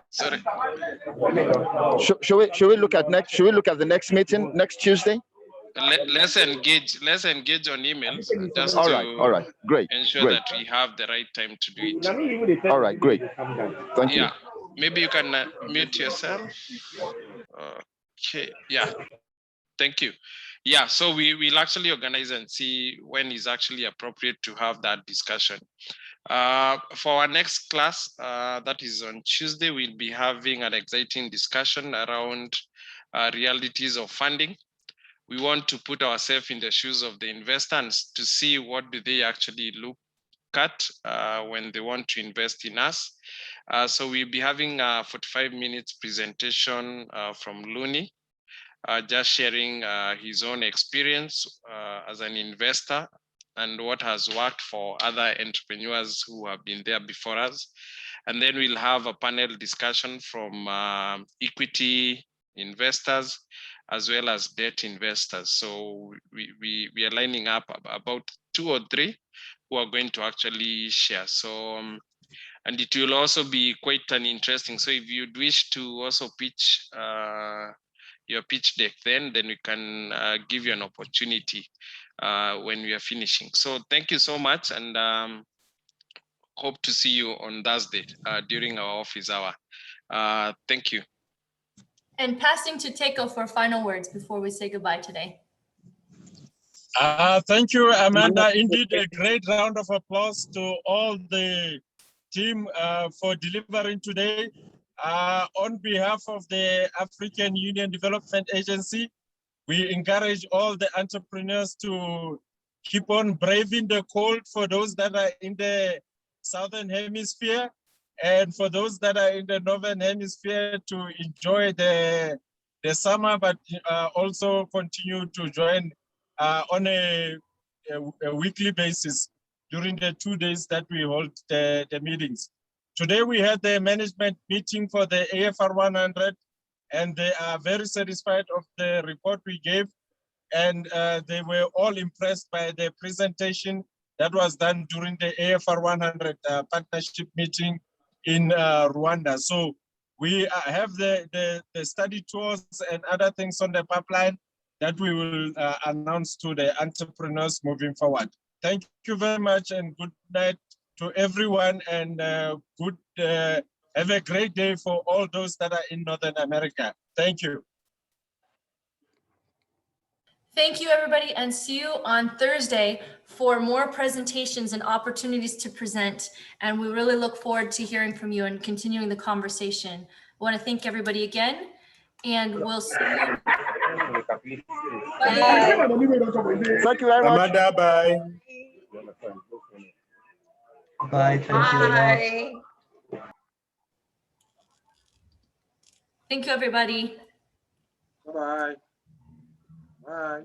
Sorry. Should we look at next? Should we look at the next meeting next Tuesday? Let's engage on emails just all to right, great, ensure great. that we have the right time to do it. All right, great. Thank you. Yeah, maybe you can mute yourself. Okay, yeah, thank you. Yeah, so we will actually organize and see when is actually appropriate to have that discussion. For our next class, that is on Tuesday, we'll be having an exciting discussion around realities of funding. We want to put ourselves in the shoes of the investors to see what do they actually look at when they want to invest in us. So we'll be having a 45 minutes presentation from Looney, just sharing his own experience as an investor and what has worked for other entrepreneurs who have been there before us. And then we'll have a panel discussion from equity investors as well as debt investors. So we are lining up about 2 or 3 who are going to actually share. So, and it will also be quite an interesting. So if you'd wish to also pitch your pitch deck, then we can give you an opportunity when we are finishing. So thank you so much, and hope to see you on Thursday during our office hour. Thank you. And passing to Teiko for final words before we say goodbye today. Thank you, Amanda. Indeed, a great round of applause to all the team for delivering today. On behalf of the African Union Development Agency, we encourage all the entrepreneurs to keep on braving the cold for those that are in the Southern Hemisphere, and for those that are in the Northern Hemisphere to enjoy the summer, but also continue to join on a weekly basis during the 2 days that we hold the meetings. Today we had the management meeting for the AFR 100, and they are very satisfied of the report we gave, and they were all impressed by the presentation that was done during the AFR 100 partnership meeting in Rwanda. So we have the study tours and other things on the pipeline that we will announce to the entrepreneurs moving forward. Thank you very much, and good night to everyone, and have a great day for all those that are in Northern America. Thank you. Thank you, everybody, and see you on Thursday for more presentations and opportunities to present. And we really look forward to hearing from you and continuing the conversation. I want to thank everybody again, and we'll see you. Bye. Thank you very much. Amanda, bye. Bye. Thank you. Bye. Thank you, everybody. Bye. Bye.